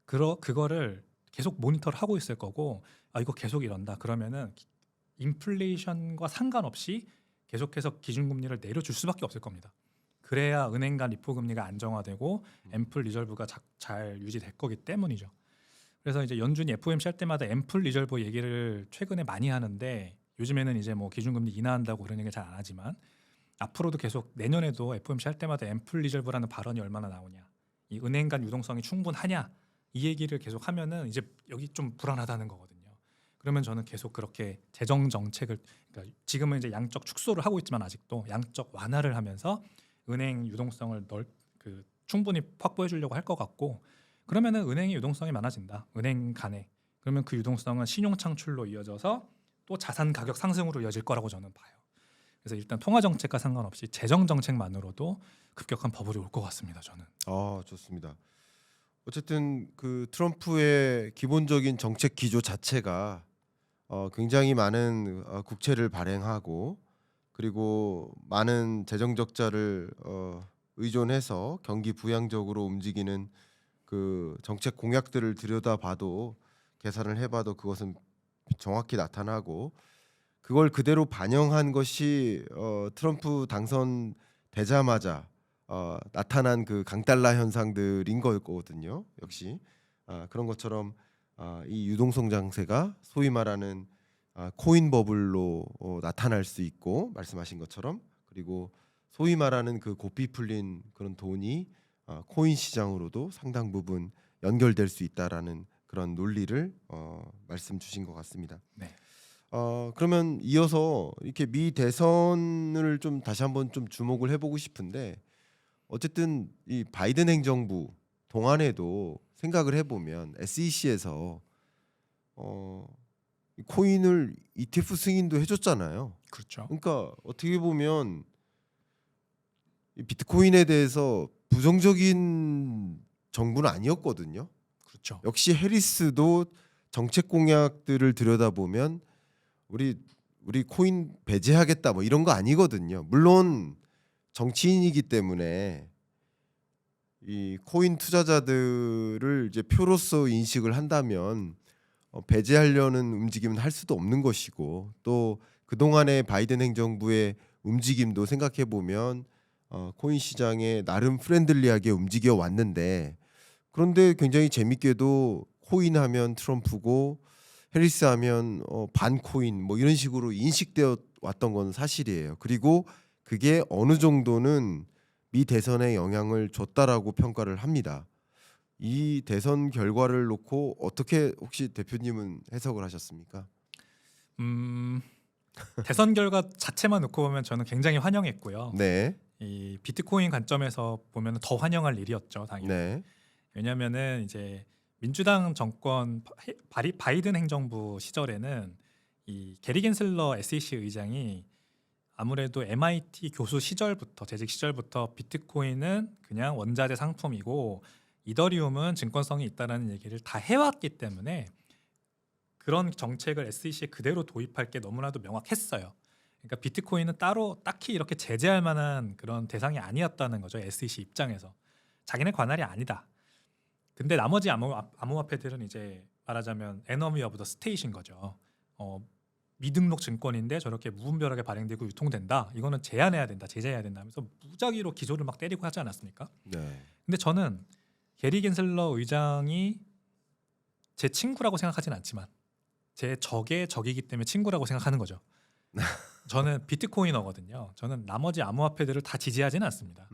그거를 계속 모니터를 하고 있을 거고 이거 계속 이런다 그러면은 인플레이션과 상관없이 계속해서 기준금리를 내려줄 수밖에 없을 겁니다. 그래야 은행 간 리포 금리가 안정화되고 앰플 리저브가 잘 유지될 거기 때문이죠. 그래서 이제 연준이 FOMC 할 때마다 앰플 리저브 얘기를 최근에 많이 하는데 요즘에는 이제 뭐 기준금리 인하한다고 그런 얘기 잘 안 하지만 앞으로도 계속 내년에도 FOMC 할 때마다 앰플 리저브라는 발언이 얼마나 나오냐, 이 은행 간 유동성이 충분하냐 이 얘기를 계속 하면은 이제 여기 좀 불안하다는 거거든요. 그러면 저는 계속 그렇게 재정 정책을 그러니까 지금은 이제 양적 축소를 하고 있지만 아직도 양적 완화를 하면서 은행 유동성을 충분히 확보해 주려고 할 것 같고 그러면은 은행의 유동성이 많아진다. 은행 간에. 그러면 그 유동성은 신용 창출로 이어져서 또 자산 가격 상승으로 이어질 거라고 저는 봐요. 그래서 일단 통화 정책과 상관없이 재정 정책만으로도 급격한 버블이 올 것 같습니다. 저는. 좋습니다. 어쨌든 그 트럼프의 기본적인 정책 기조 자체가 굉장히 많은 국채를 발행하고 그리고 많은 재정 적자를 의존해서 경기 부양적으로 움직이는 그 정책 공약들을 들여다봐도 계산을 해봐도 그것은 정확히 나타나고 그걸 그대로 반영한 것이 트럼프 당선되자마자 나타난 그 강달러 현상들인 거거든요. 역시 그런 것처럼 이 유동성 장세가 소위 말하는 코인 버블로 나타날 수 있고 말씀하신 것처럼 그리고 소위 말하는 그 고삐 풀린 그런 돈이 코인 시장으로도 상당 부분 연결될 수 있다라는 그런 논리를 말씀 주신 것 같습니다. 네. 그러면 이어서 이렇게 미 대선을 좀 다시 한번 좀 주목을 해보고 싶은데 어쨌든 이 바이든 행정부 동안에도 생각을 해보면 SEC에서 이 코인을 ETF 승인도 해줬잖아요. 그렇죠. 그러니까 어떻게 보면 이 비트코인에 대해서 부정적인 정부는 아니었거든요. 그렇죠. 역시 해리스도 정책 공약들을 들여다보면 우리 코인 배제하겠다 뭐 이런 거 아니거든요. 물론 정치인이기 때문에 이 코인 투자자들을 이제 표로서 인식을 한다면 배제하려는 움직임은 할 수도 없는 것이고 또 그동안의 바이든 행정부의 움직임도 생각해 보면 코인 시장에 나름 프렌들리하게 움직여 왔는데 그런데 굉장히 재밌게도 코인 하면 트럼프고 해리스 하면 반코인 뭐 이런 식으로 인식되어 왔던 건 사실이에요. 그리고 그게 어느 정도는 미 대선에 영향을 줬다라고 평가를 합니다. 이 대선 결과를 놓고 어떻게 혹시 대표님은 해석을 하셨습니까? 음, 대선 결과 자체만 놓고 보면 저는 굉장히 환영했고요. 네, 이 비트코인 관점에서 보면 더 환영할 일이었죠, 당연히. 네, 왜냐하면은 이제 민주당 정권 바이든 행정부 시절에는 이 게리 겐슬러 SEC 의장이 아무래도 MIT 교수 시절부터 재직 시절부터 비트코인은 그냥 원자재 상품이고 이더리움은 증권성이 있다라는 얘기를 다 해왔기 때문에 그런 정책을 SEC에 그대로 도입할 게 너무나도 명확했어요. 그러니까 비트코인은 따로 딱히 이렇게 제재할 만한 그런 대상이 아니었다는 거죠. SEC 입장에서 자기네 관할이 아니다. 근데 나머지 암호화폐들은 이제 말하자면 에너미 오브 더 스테이트인 거죠. 미등록 증권인데 저렇게 무분별하게 발행되고 유통된다. 이거는 제한해야 된다, 제재해야 된다 하면서 무작위로 기소를 막 때리고 하지 않았습니까? 네, 근데 저는 게리 겐슬러 의장이 제 친구라고 생각하진 않지만 제 적의 적이기 때문에 친구라고 생각하는 거죠. 저는 비트코이너거든요. 저는 나머지 암호화폐들을 다 지지하지는 않습니다.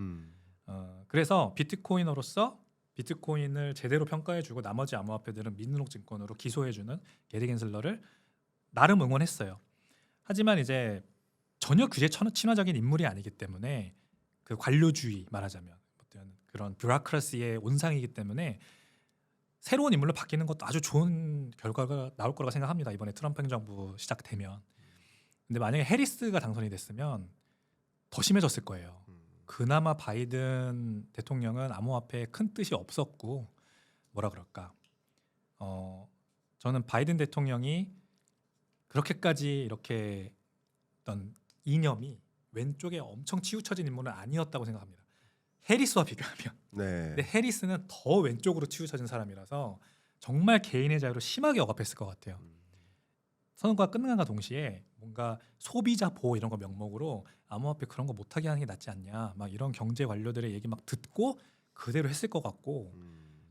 그래서 비트코이너로서 비트코인을 제대로 평가해주고 나머지 암호화폐들은 미등록 증권으로 기소해주는 게리 겐슬러를 나름 응원했어요. 하지만 이제 전혀 규제 친화적인 인물이 아니기 때문에 그 관료주의 말하자면 어떤 그런 뷰라크라시의 온상이기 때문에 새로운 인물로 바뀌는 것도 아주 좋은 결과가 나올 거라고 생각합니다. 이번에 트럼프 행정부 시작되면. 근데 만약에 해리스가 당선이 됐으면 더 심해졌을 거예요. 그나마 바이든 대통령은 암호화폐에 큰 뜻이 없었고 뭐라 그럴까? 저는 바이든 대통령이 그렇게까지 이렇게 어떤 이념이 왼쪽에 엄청 치우쳐진 인물은 아니었다고 생각합니다. 해리스와 비교하면. 네, 근데 해리스는 더 왼쪽으로 치우쳐진 사람이라서 정말 개인의 자유를 심하게 억압했을 것 같아요. 선거가 끝난과 동시에 뭔가 소비자 보호 이런 거 명목으로 암호화폐 그런 거 못하게 하는 게 낫지 않냐 막 이런 경제 관료들의 얘기 막 듣고 그대로 했을 것 같고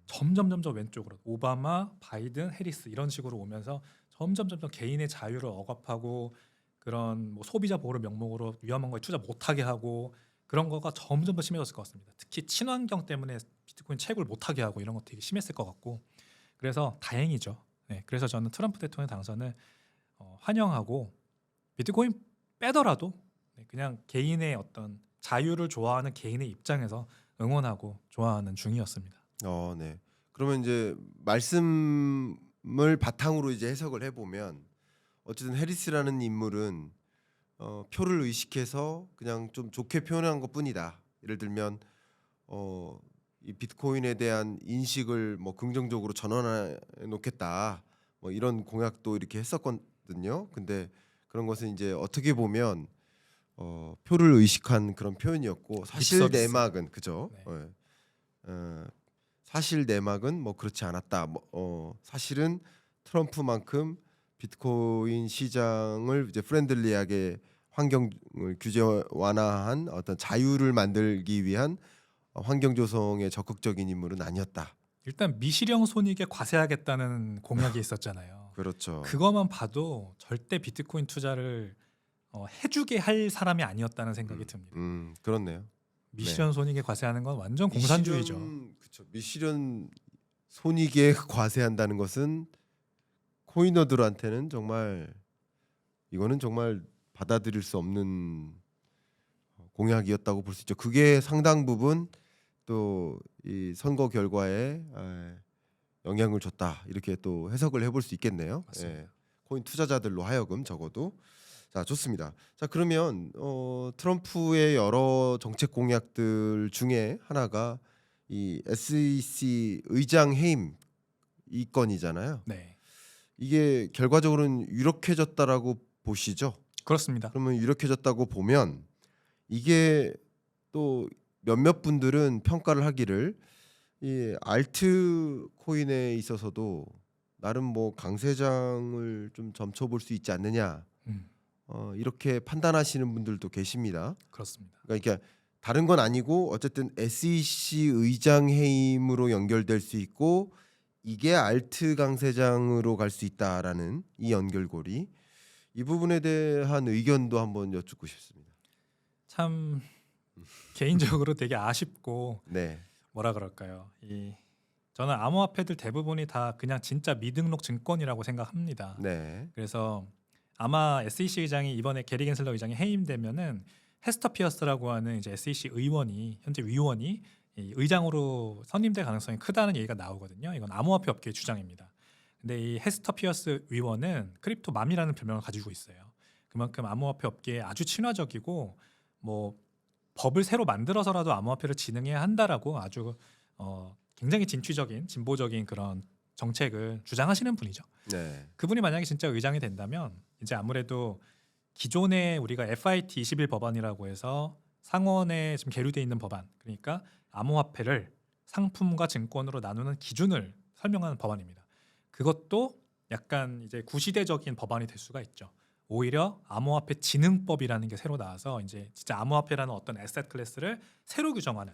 점점 왼쪽으로 오바마, 바이든, 해리스 이런 식으로 오면서 점점 개인의 자유를 억압하고 그런 뭐 소비자 보호를 명목으로 위험한 거에 투자 못하게 하고 그런 거가 점점 더 심해졌을 것 같습니다. 특히 친환경 때문에 비트코인 채굴 못하게 하고 이런 거 되게 심했을 것 같고 그래서 다행이죠. 네, 그래서 저는 트럼프 대통령 당선을 환영하고 비트코인 빼더라도 그냥 개인의 어떤 자유를 좋아하는 개인의 입장에서 응원하고 좋아하는 중이었습니다. 네. 그러면 이제 말씀을 바탕으로 이제 해석을 해보면 어쨌든 해리스라는 인물은 표를 의식해서 그냥 좀 좋게 표현한 것뿐이다. 예를 들면 이 비트코인에 대한 인식을 뭐 긍정적으로 전환해 놓겠다. 뭐 이런 공약도 이렇게 했었거든요. 있거든요. 근데 그런 것은 이제 어떻게 보면 표를 의식한 그런 표현이었고 사실 립서비스. 내막은 그죠. 네. 사실 내막은 뭐 그렇지 않았다. 사실은 트럼프만큼 비트코인 시장을 이제 프렌들리하게 환경을 규제 완화한 어떤 자유를 만들기 위한 환경 조성에 적극적인 인물은 아니었다. 일단 미실형 손익에 과세하겠다는 공약이 있었잖아요. 그렇죠. 그것만 봐도 절대 비트코인 투자를 해주게 할 사람이 아니었다는 생각이 듭니다. 그렇네요. 미실현 손익에 과세하는 건 완전 공산주의죠. 그렇죠. 미실현 손익에 과세한다는 것은 코이너들한테는 정말 이거는 정말 받아들일 수 없는 공약이었다고 볼 수 있죠. 그게 상당 부분 또 이 선거 결과에 영향을 줬다 이렇게 또 해석을 해볼 수 있겠네요. 맞습니다. 코인 투자자들로 하여금 적어도 자 좋습니다. 자 그러면 트럼프의 여러 정책 공약들 중에 하나가 이 SEC 의장 해임 이 건이잖아요. 네, 이게 결과적으로는 유력해졌다라고 보시죠? 그렇습니다. 그러면 유력해졌다고 보면 이게 또 몇몇 분들은 평가를 하기를 이 알트 코인에 있어서도 나름 뭐 강세장을 좀 점쳐볼 수 있지 않느냐 이렇게 판단하시는 분들도 계십니다. 그렇습니다. 그러니까 다른 건 아니고 어쨌든 SEC 의장 해임으로 연결될 수 있고 이게 알트 강세장으로 갈 수 있다라는 이 연결고리 이 부분에 대한 의견도 한번 여쭙고 싶습니다. 참 개인적으로 되게 아쉽고 네, 뭐라 그럴까요? 저는 암호화폐들 대부분이 다 그냥 진짜 미등록 증권이라고 생각합니다. 네, 그래서 아마 SEC 의장이 이번에 게리 겐슬러 의장이 해임되면은 헤스터 피어스라고 하는 이제 SEC 의원이 현재 위원이 이 의장으로 선임될 가능성이 크다는 얘기가 나오거든요. 이건 암호화폐 업계의 주장입니다. 근데 이 헤스터 피어스 위원은 크립토 맘이라는 별명을 가지고 있어요. 그만큼 암호화폐 업계에 아주 친화적이고 뭐 법을 새로 만들어서라도 암호화폐를 진흥해야 한다라고 아주 굉장히 진취적인 진보적인 그런 정책을 주장하시는 분이죠. 네, 그분이 만약에 진짜 의장이 된다면 이제 아무래도 기존에 우리가 FIT 21 법안이라고 해서 상원에 지금 계류돼 있는 법안, 그러니까 암호화폐를 상품과 증권으로 나누는 기준을 설명하는 법안입니다. 그것도 약간 이제 구시대적인 법안이 될 수가 있죠. 오히려 암호화폐 진흥법이라는 게 새로 나와서 이제 진짜 암호화폐라는 어떤 에셋 클래스를 새로 규정하는.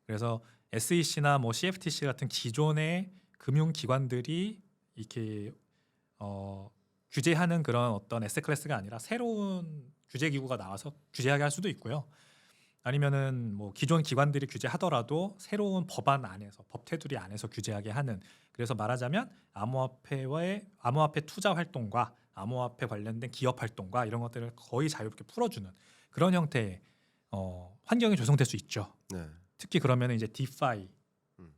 그래서 SEC나 뭐 CFTC 같은 기존의 금융기관들이 이렇게 규제하는 그런 어떤 에셋 클래스가 아니라 새로운 규제 기구가 나와서 규제하게 할 수도 있고요. 아니면은 뭐 기존 기관들이 규제하더라도 새로운 법안 안에서 법 테두리 안에서 규제하게 하는. 그래서 말하자면 암호화폐 투자 활동과 암호화폐 관련된 기업 활동과 이런 것들을 거의 자유롭게 풀어주는 그런 형태의 환경이 조성될 수 있죠. 네, 특히 그러면 이제 디파이는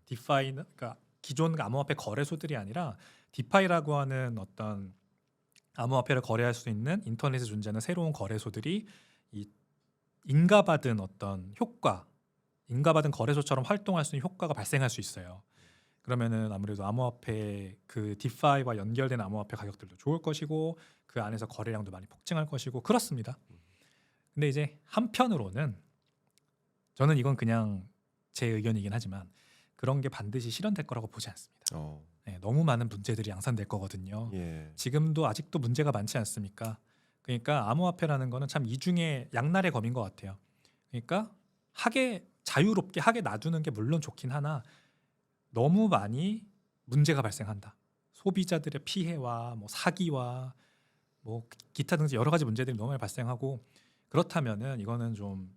그러니까 기존 암호화폐 거래소들이 아니라 디파이라고 하는 어떤 암호화폐를 거래할 수 있는 인터넷에 존재하는 새로운 거래소들이 이 인가받은 어떤 효과, 인가받은 거래소처럼 활동할 수 있는 효과가 발생할 수 있어요. 그러면은 아무래도 암호화폐 그 디파이와 연결된 암호화폐 가격들도 좋을 것이고 그 안에서 거래량도 많이 폭증할 것이고 그렇습니다. 근데 이제 한편으로는 저는 이건 그냥 제 의견이긴 하지만 그런 게 반드시 실현될 거라고 보지 않습니다. 네, 너무 많은 문제들이 양산될 거거든요. 예, 지금도 아직도 문제가 많지 않습니까? 그러니까 암호화폐라는 거는 참 이중의 양날의 검인 것 같아요. 그러니까 자유롭게 하게 놔두는 게 물론 좋긴 하나 너무 많이 문제가 발생한다. 소비자들의 피해와 뭐 사기와 뭐 기타 등등 여러 가지 문제들이 너무 많이 발생하고 그렇다면은 이거는 좀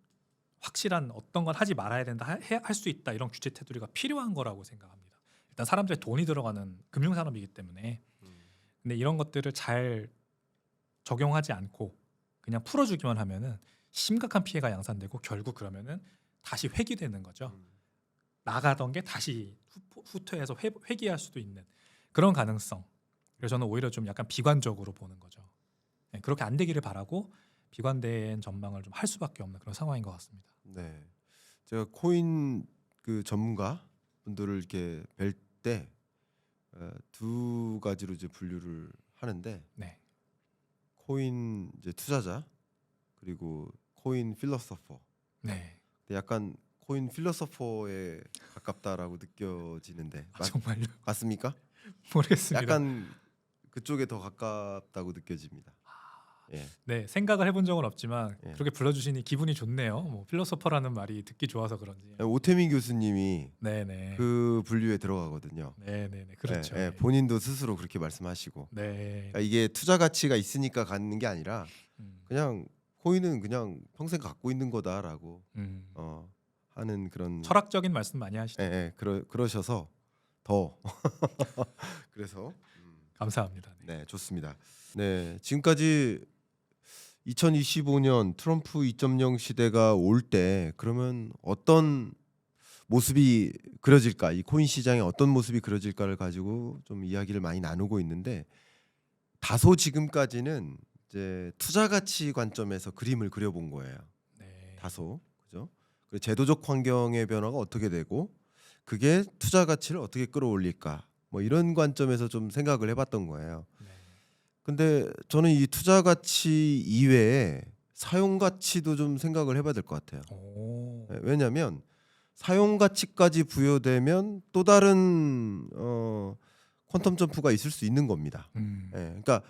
확실한 어떤 건 하지 말아야 된다, 할 수 있다 이런 규제 테두리가 필요한 거라고 생각합니다. 일단 사람들의 돈이 들어가는 금융산업이기 때문에. 근데 이런 것들을 잘 적용하지 않고 그냥 풀어주기만 하면은 심각한 피해가 양산되고 결국 그러면은 다시 회귀되는 거죠. 나가던 게 다시 후퇴해서 회귀할 수도 있는 그런 가능성. 그래서 저는 오히려 좀 약간 비관적으로 보는 거죠. 네, 그렇게 안 되기를 바라고 비관된 전망을 좀 할 수밖에 없는 그런 상황인 것 같습니다. 네. 제가 코인 그 전문가 분들을 이렇게 뵐 때 두 가지로 이제 분류를 하는데 네, 코인 이제 투자자 그리고 코인 필로소퍼. 네. 근데 약간 코인 필로소퍼에 가깝다라고 느껴지는데 정말요? 맞습니까? 모르겠습니다. 약간 그쪽에 더 가깝다고 느껴집니다. 예. 네, 생각을 해본 적은 없지만 예. 그렇게 불러주시니 기분이 좋네요. 뭐 필로소퍼라는 말이 듣기 좋아서 그런지. 오태민 교수님이 네네. 그 분류에 들어가거든요. 네네네. 그렇죠. 예, 예, 본인도 스스로 그렇게 말씀하시고 네. 그러니까 이게 투자 가치가 있으니까 갖는 게 아니라 음, 그냥 코인은 그냥 평생 갖고 있는 거다라고 음. 하는 그런 철학적인 말씀 많이 하시죠. 예, 예, 그러셔서 더 그래서 감사합니다. 네. 네, 좋습니다. 네, 지금까지 2025년 트럼프 2.0 시대가 올 때 그러면 어떤 모습이 그려질까? 이 코인 시장에 어떤 모습이 그려질까를 가지고 좀 이야기를 많이 나누고 있는데 다소 지금까지는 이제 투자 가치 관점에서 그림을 그려본 거예요. 네. 다소 그죠? 그리고 제도적 환경의 변화가 어떻게 되고 그게 투자 가치를 어떻게 끌어올릴까? 뭐 이런 관점에서 좀 생각을 해봤던 거예요. 네. 근데 저는 이 투자 가치 이외에 사용 가치도 좀 생각을 해봐야 될 것 같아요. 오. 네, 왜냐하면 사용 가치까지 부여되면 또 다른 퀀텀 점프가 있을 수 있는 겁니다. 예, 그러니까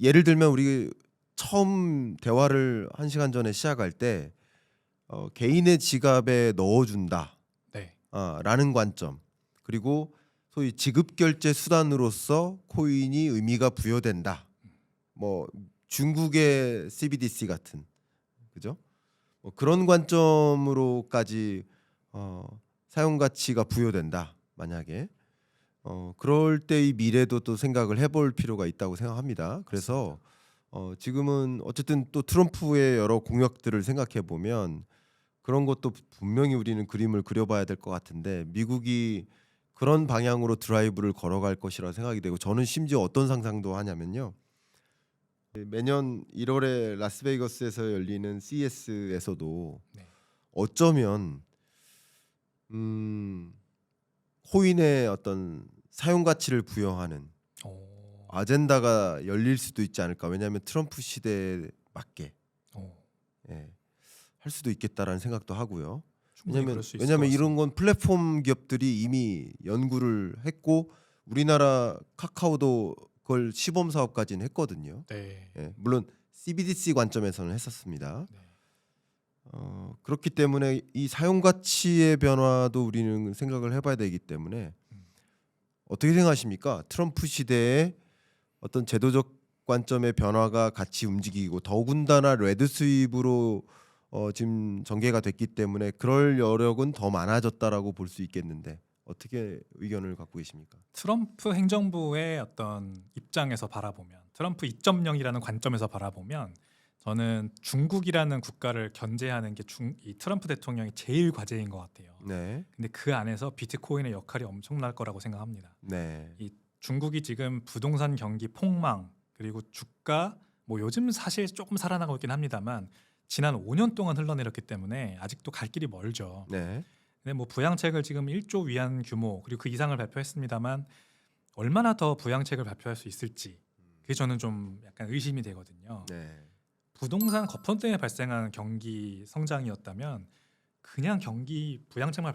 예를 들면 우리 처음 대화를 1시간 전에 시작할 때 개인의 지갑에 넣어준다. 네. 라는 관점 그리고 소위 지급 결제 수단으로서 코인이 의미가 부여된다. 뭐 중국의 CBDC 같은 그죠? 뭐 그런 관점으로까지 사용 가치가 부여된다. 만약에 그럴 때의 미래도 또 생각을 해볼 필요가 있다고 생각합니다. 그래서 지금은 어쨌든 또 트럼프의 여러 공약들을 생각해 보면 그런 것도 분명히 우리는 그림을 그려봐야 될 것 같은데 미국이 그런 방향으로 드라이브를 걸어갈 것이라 생각이 되고 저는 심지어 어떤 상상도 하냐면요. 매년 1월에 라스베이거스에서 열리는 CES에서도 네. 어쩌면 코인의 어떤 사용 가치를 부여하는 오. 아젠다가 열릴 수도 있지 않을까. 왜냐하면 트럼프 시대에 맞게 오. 예, 할 수도 있겠다라는 생각도 하고요. 충분히 그럴 수 있을 것 왜냐하면 같습니다. 이런 건 플랫폼 기업들이 이미 연구를 했고 우리나라 카카오도 그걸 시범 사업까지는 했거든요. 네. 예, 물론 CBDC 관점에서는 했었습니다. 네. 그렇기 때문에 이 사용 가치의 변화도 우리는 생각을 해봐야 되기 때문에 어떻게 생각하십니까? 트럼프 시대에 어떤 제도적 관점의 변화가 같이 움직이고 더군다나 레드 수입으로 지금 전개가 됐기 때문에 그럴 여력은 더 많아졌다라고 볼 수 있겠는데 어떻게 의견을 갖고 계십니까? 트럼프 행정부의 어떤 입장에서 바라보면 트럼프 2.0이라는 관점에서 바라보면 저는 중국이라는 국가를 견제하는 게 이 트럼프 대통령이 제일 과제인 것 같아요. 네, 근데 그 안에서 비트코인의 역할이 엄청날 거라고 생각합니다. 네, 이 중국이 지금 부동산 경기 폭망 그리고 주가 뭐 요즘 사실 조금 살아나고 있긴 합니다만 지난 5년 동안 흘러내렸기 때문에 아직도 갈 길이 멀죠. 네, 근데 뭐 부양책을 지금 1조 위안 규모 그리고 그 이상을 발표했습니다만 얼마나 더 부양책을 발표할 수 있을지 그게 저는 좀 약간 의심이 되거든요. 네, 부동산 거품 때문에 발생한 경기 성장이었다면 그냥 경기 부양책만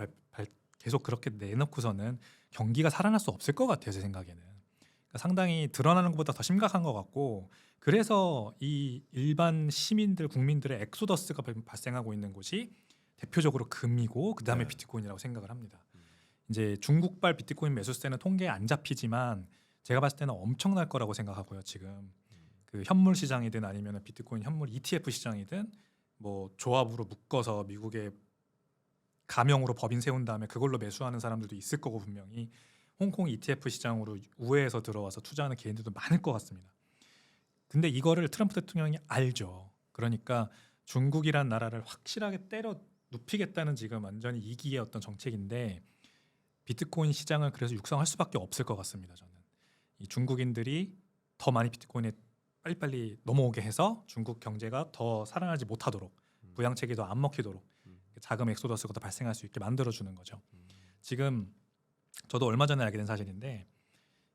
계속 그렇게 내놓고서는 경기가 살아날 수 없을 것 같아요. 제 생각에는. 그러니까 상당히 드러나는 것보다 더 심각한 것 같고 그래서 이 일반 시민들 국민들의 엑소더스가 발생하고 있는 곳이 대표적으로 금이고 그다음에 네. 비트코인이라고 생각을 합니다. 이제 중국발 비트코인 매수세는 통계에 안 잡히지만 제가 봤을 때는 엄청날 거라고 생각하고요. 지금 그 현물 시장이든 아니면 비트코인 현물 ETF 시장이든 뭐 조합으로 묶어서 미국의 가명으로 법인 세운 다음에 그걸로 매수하는 사람들도 있을 거고 분명히 홍콩 ETF 시장으로 우회해서 들어와서 투자하는 개인들도 많을 것 같습니다. 근데 이거를 트럼프 대통령이 알죠. 그러니까 중국이란 나라를 확실하게 때려 눕히겠다는 지금 완전히 이기의 어떤 정책인데 비트코인 시장을 그래서 육성할 수밖에 없을 것 같습니다. 저는 이 중국인들이 더 많이 비트코인에 빨리빨리 넘어오게 해서 중국 경제가 더 살아나지 못하도록 부양책이 더 안 먹히도록 자금 엑소더스가 더 발생할 수 있게 만들어주는 거죠. 지금 저도 얼마 전에 알게 된 사실인데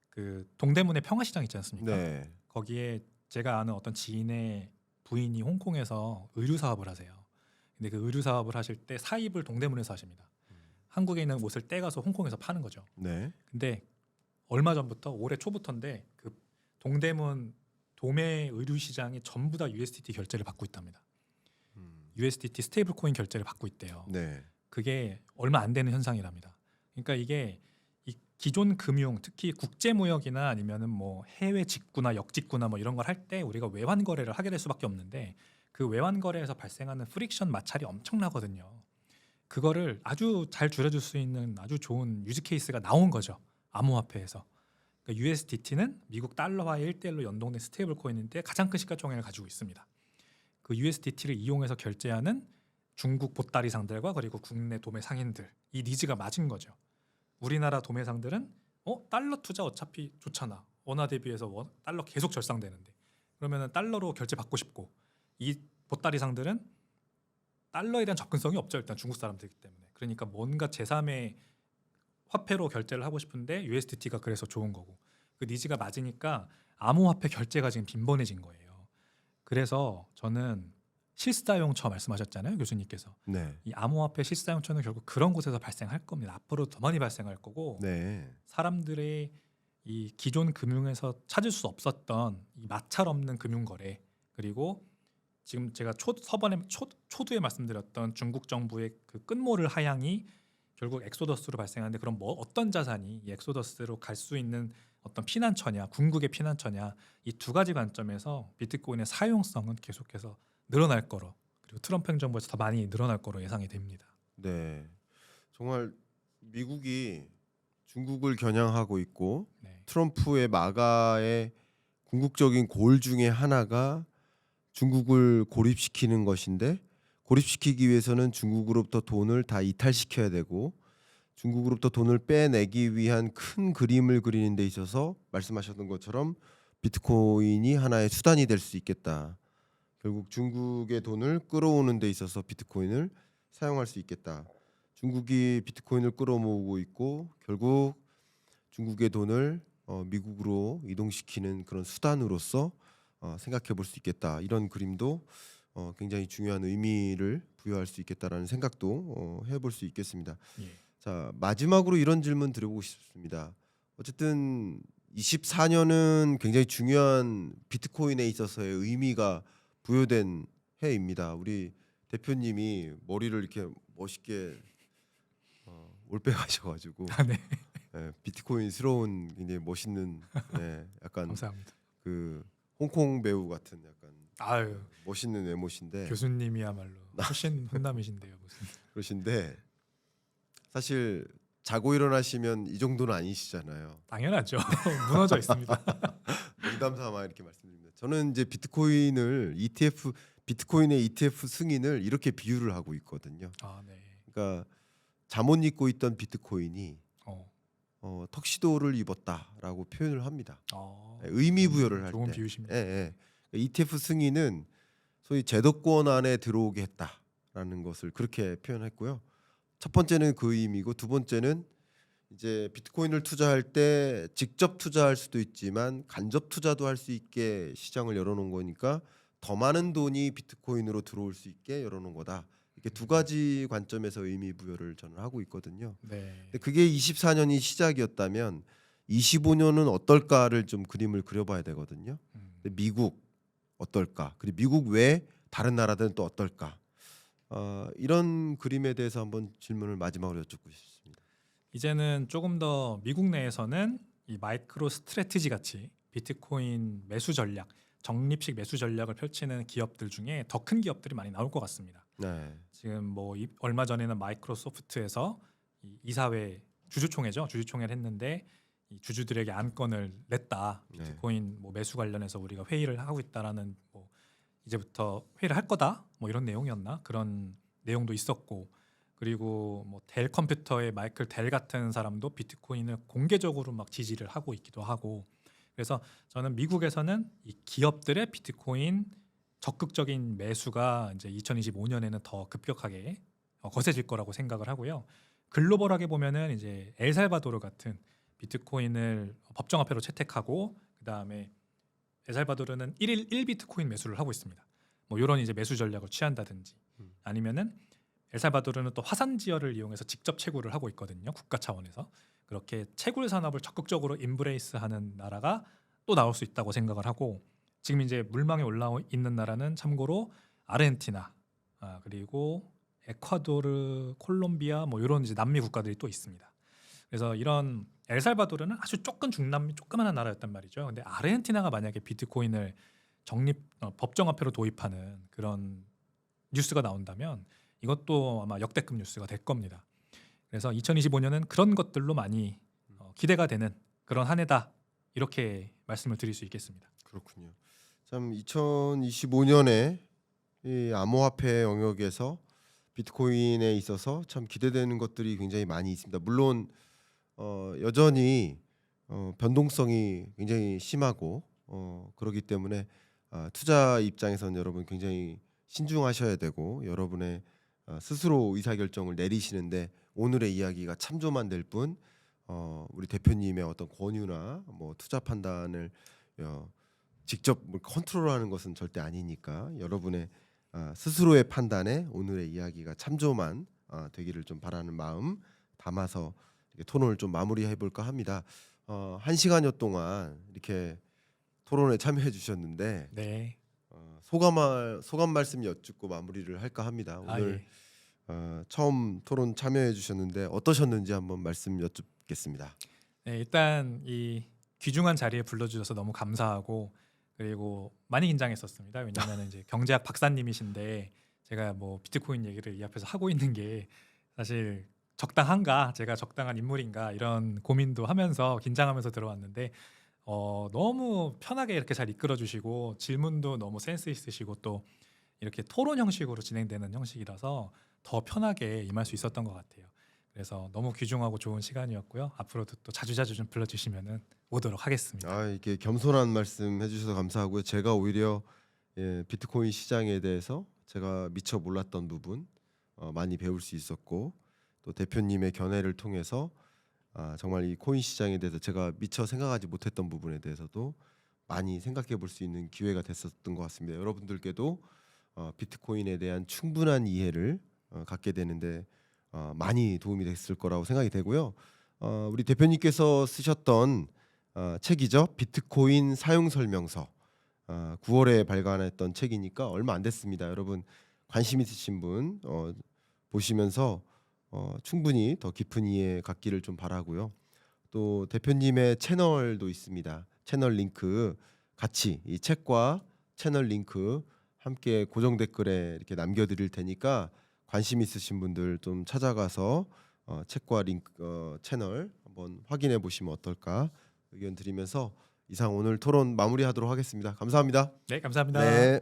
그 동대문에 평화시장 있지 않습니까? 네, 거기에 제가 아는 어떤 지인의 부인이 홍콩에서 의류 사업을 하세요. 근데 그 의류 사업을 하실 때 사입을 동대문에서 하십니다. 한국에 있는 옷을 떼가서 홍콩에서 파는 거죠. 네. 근데 얼마 전부터 올해 초부터인데 그 동대문 도매 의류 시장이 전부 다 USDT 결제를 받고 있답니다. USDT 스테이블 코인 결제를 받고 있대요. 네. 그게 얼마 안 되는 현상이랍니다. 그러니까 이게 이 기존 금융, 특히 국제 무역이나 아니면은 뭐 해외 직구나 역직구나 뭐 이런 걸 할 때 우리가 외환 거래를 하게 될 수밖에 없는데 그 외환 거래에서 발생하는 프릭션 마찰이 엄청나거든요. 그거를 아주 잘 줄여줄 수 있는 아주 좋은 유즈 케이스가 나온 거죠. 암호화폐에서. 그러니까 USDT는 미국 달러와의 1대1로 연동된 스테이블 코인인데 가장 큰 시가총액을 가지고 있습니다. 그 USDT를 이용해서 결제하는 중국 보따리상들과 그리고 국내 도매 상인들 이 니즈가 맞은 거죠. 우리나라 도매상들은 달러 투자 어차피 좋잖아. 원화 대비해서 달러 계속 절상되는데 그러면은 달러로 결제 받고 싶고 이 보따리상들은 달러에 대한 접근성이 없죠. 일단 중국 사람들이기 때문에. 그러니까 뭔가 제3의 화폐로 결제를 하고 싶은데 USDT가 그래서 좋은 거고 그 니즈가 맞으니까 암호화폐 결제가 지금 빈번해진 거예요. 그래서 저는 실사용처 말씀하셨잖아요, 교수님께서. 네. 이 암호화폐 실사용처는 결국 그런 곳에서 발생할 겁니다. 앞으로 더 많이 발생할 거고 네. 사람들의 이 기존 금융에서 찾을 수 없었던 이 마찰 없는 금융 거래 그리고 지금 제가 초두에 말씀드렸던 중국 정부의 그 끝모를 하향이 결국 엑소더스로 발생하는데 그럼 뭐 어떤 자산이 이 엑소더스로 갈 수 있는 어떤 피난처냐, 궁극의 피난처냐 이 두 가지 관점에서 비트코인의 사용성은 계속해서 늘어날 거로 그리고 트럼프 행정부에서 더 많이 늘어날 거로 예상이 됩니다. 네. 정말 미국이 중국을 겨냥하고 있고 네. 트럼프의 마가의 궁극적인 골 중에 하나가 중국을 고립시키는 것인데 고립시키기 위해서는 중국으로부터 돈을 다 이탈시켜야 되고 중국으로부터 돈을 빼내기 위한 큰 그림을 그리는 데 있어서 말씀하셨던 것처럼 비트코인이 하나의 수단이 될 수 있겠다. 결국 중국의 돈을 끌어오는 데 있어서 비트코인을 사용할 수 있겠다. 중국이 비트코인을 끌어모으고 있고 결국 중국의 돈을 미국으로 이동시키는 그런 수단으로서 생각해 볼 수 있겠다. 이런 그림도 굉장히 중요한 의미를 부여할 수 있겠다라는 생각도 해볼 수 있겠습니다. 예. 자, 마지막으로 이런 질문 드려보고 싶습니다. 어쨌든 24년은 굉장히 중요한 비트코인에 있어서의 의미가 부여된 해입니다. 우리 대표님이 머리를 이렇게 멋있게 올빼가셔가지고 네. 비트코인스러운 굉장히 멋있는 약간 감사합니다. 그 홍콩 배우 같은 약간 아유 멋있는 외모신데 교수님이야말로 훨씬 훈남이신데요 무슨. 그러신데 사실 자고 일어나시면 이 정도는 아니시잖아요. 당연하죠. 무너져 있습니다. 농담 삼아 이렇게 말씀드립니다. 저는 이제 비트코인의 ETF 승인을 이렇게 비유를 하고 있거든요. 아 네. 그러니까 잠옷 입고 있던 비트코인이 어. 턱시도를 입었다라고 표현을 합니다. 어. 의미 부여를 할 좋은 때. 비유십니다. ETF 승인은 소위 제도권 안에 들어오게 했다라는 것을 그렇게 표현했고요. 첫 번째는 그 의미고 두 번째는 이제 비트코인을 투자할 때 직접 투자할 수도 있지만 간접 투자도 할 수 있게 시장을 열어놓은 거니까 더 많은 돈이 비트코인으로 들어올 수 있게 열어놓은 거다. 이렇게 두 가지 관점에서 의미 부여를 저는 하고 있거든요. 네. 근데 그게 24년이 시작이었다면 25년은 어떨까를 좀 그림을 그려봐야 되거든요. 근데 미국 어떨까? 그리고 미국 외에 다른 나라들은 또 어떨까? 이런 그림에 대해서 한번 질문을 마지막으로 여쭙고 싶습니다. 이제는 조금 더 미국 내에서는 이 마이크로 스트래티지 같이 비트코인 매수 전략, 적립식 매수 전략을 펼치는 기업들 중에 더 큰 기업들이 많이 나올 것 같습니다. 네, 지금 뭐 얼마 전에는 마이크로소프트에서 이 이사회 주주총회죠. 주주총회를 했는데 이 주주들에게 안건을 냈다. 비트코인 뭐 매수 관련해서 우리가 회의를 하고 있다라는 뭐 이제부터 회의를 할 거다. 뭐 이런 내용이었나? 그런 내용도 있었고 그리고 뭐 델 컴퓨터의 마이클 델 같은 사람도 비트코인을 공개적으로 막 지지를 하고 있기도 하고 그래서 저는 미국에서는 이 기업들의 비트코인 적극적인 매수가 이제 2025년에는 더 급격하게 거세질 거라고 생각을 하고요. 글로벌하게 보면은 이제 엘살바도르 같은 비트코인을 법정화폐로 채택하고 그다음에 엘살바도르는 1일 1비트코인 매수를 하고 있습니다. 뭐 이런 이제 매수 전략을 취한다든지 아니면은 엘살바도르는 또 화산 지열을 이용해서 직접 채굴을 하고 있거든요. 국가 차원에서. 그렇게 채굴 산업을 적극적으로 인브레이스하는 나라가 또 나올 수 있다고 생각을 하고 지금 이제 물망에 올라와 있는 나라는 참고로 아르헨티나 그리고 에콰도르, 콜롬비아 뭐 이런 이제 남미 국가들이 또 있습니다. 그래서 이런 엘살바도르는 아주 조그만한 나라였단 말이죠. 근데 아르헨티나가 만약에 비트코인을 법정화폐로 도입하는 그런 뉴스가 나온다면 이것도 아마 역대급 뉴스가 될 겁니다. 그래서 2025년은 그런 것들로 많이 기대가 되는 그런 한 해다 이렇게 말씀을 드릴 수 있겠습니다. 그렇군요. 참 2025년에 이 암호화폐 영역에서 비트코인에 있어서 참 기대되는 것들이 굉장히 많이 있습니다. 물론 여전히 변동성이 굉장히 심하고 그렇기 때문에 투자 입장에서는 여러분 굉장히 신중하셔야 되고 여러분의 스스로 의사결정을 내리시는데 오늘의 이야기가 참조만 될 뿐 우리 대표님의 어떤 권유나 뭐 투자 판단을 직접 뭐 컨트롤하는 것은 절대 아니니까 여러분의 스스로의 판단에 오늘의 이야기가 참조만 되기를 좀 바라는 마음 담아서 이렇게 토론을 좀 마무리해 볼까 합니다. 1시간여 동안 이렇게 토론에 참여해 주셨는데 네. 소감 말씀 여쭙고 마무리를 할까 합니다. 오늘 처음 토론 참여해 주셨는데 어떠셨는지 한번 말씀 여쭙겠습니다. 네, 일단 이 귀중한 자리에 불러주셔서 너무 감사하고 그리고 많이 긴장했었습니다. 왜냐하면 이제 경제학 박사님이신데 제가 뭐 비트코인 얘기를 이 앞에서 하고 있는 게 사실 적당한가, 제가 적당한 인물인가 이런 고민도 하면서 긴장하면서 들어왔는데 너무 편하게 이렇게 잘 이끌어주시고 질문도 너무 센스 있으시고 또 이렇게 토론 형식으로 진행되는 형식이라서 더 편하게 임할 수 있었던 것 같아요. 그래서 너무 귀중하고 좋은 시간이었고요. 앞으로도 또 자주자주 좀 불러주시면은 오도록 하겠습니다. 이렇게 겸손한 말씀 해주셔서 감사하고요. 제가 오히려 비트코인 시장에 대해서 제가 미처 몰랐던 부분 많이 배울 수 있었고 또 대표님의 견해를 통해서 정말 이 코인 시장에 대해서 제가 미처 생각하지 못했던 부분에 대해서도 많이 생각해 볼 수 있는 기회가 됐었던 것 같습니다. 여러분들께도 비트코인에 대한 충분한 이해를 갖게 되는데 많이 도움이 됐을 거라고 생각이 되고요. 우리 대표님께서 쓰셨던 책이죠. 비트코인 사용 설명서. 9월에 발간했던 책이니까 얼마 안 됐습니다. 여러분 관심 있으신 분 보시면서 충분히 더 깊은 이해 갖기를 좀 바라고요. 또 대표님의 채널도 있습니다. 채널 링크 같이 이 책과 채널 링크 함께 고정 댓글에 이렇게 남겨드릴 테니까 관심 있으신 분들 좀 찾아가서 책과 링크 채널 한번 확인해 보시면 어떨까 의견 드리면서 이상 오늘 토론 마무리하도록 하겠습니다. 감사합니다. 네, 감사합니다. 네.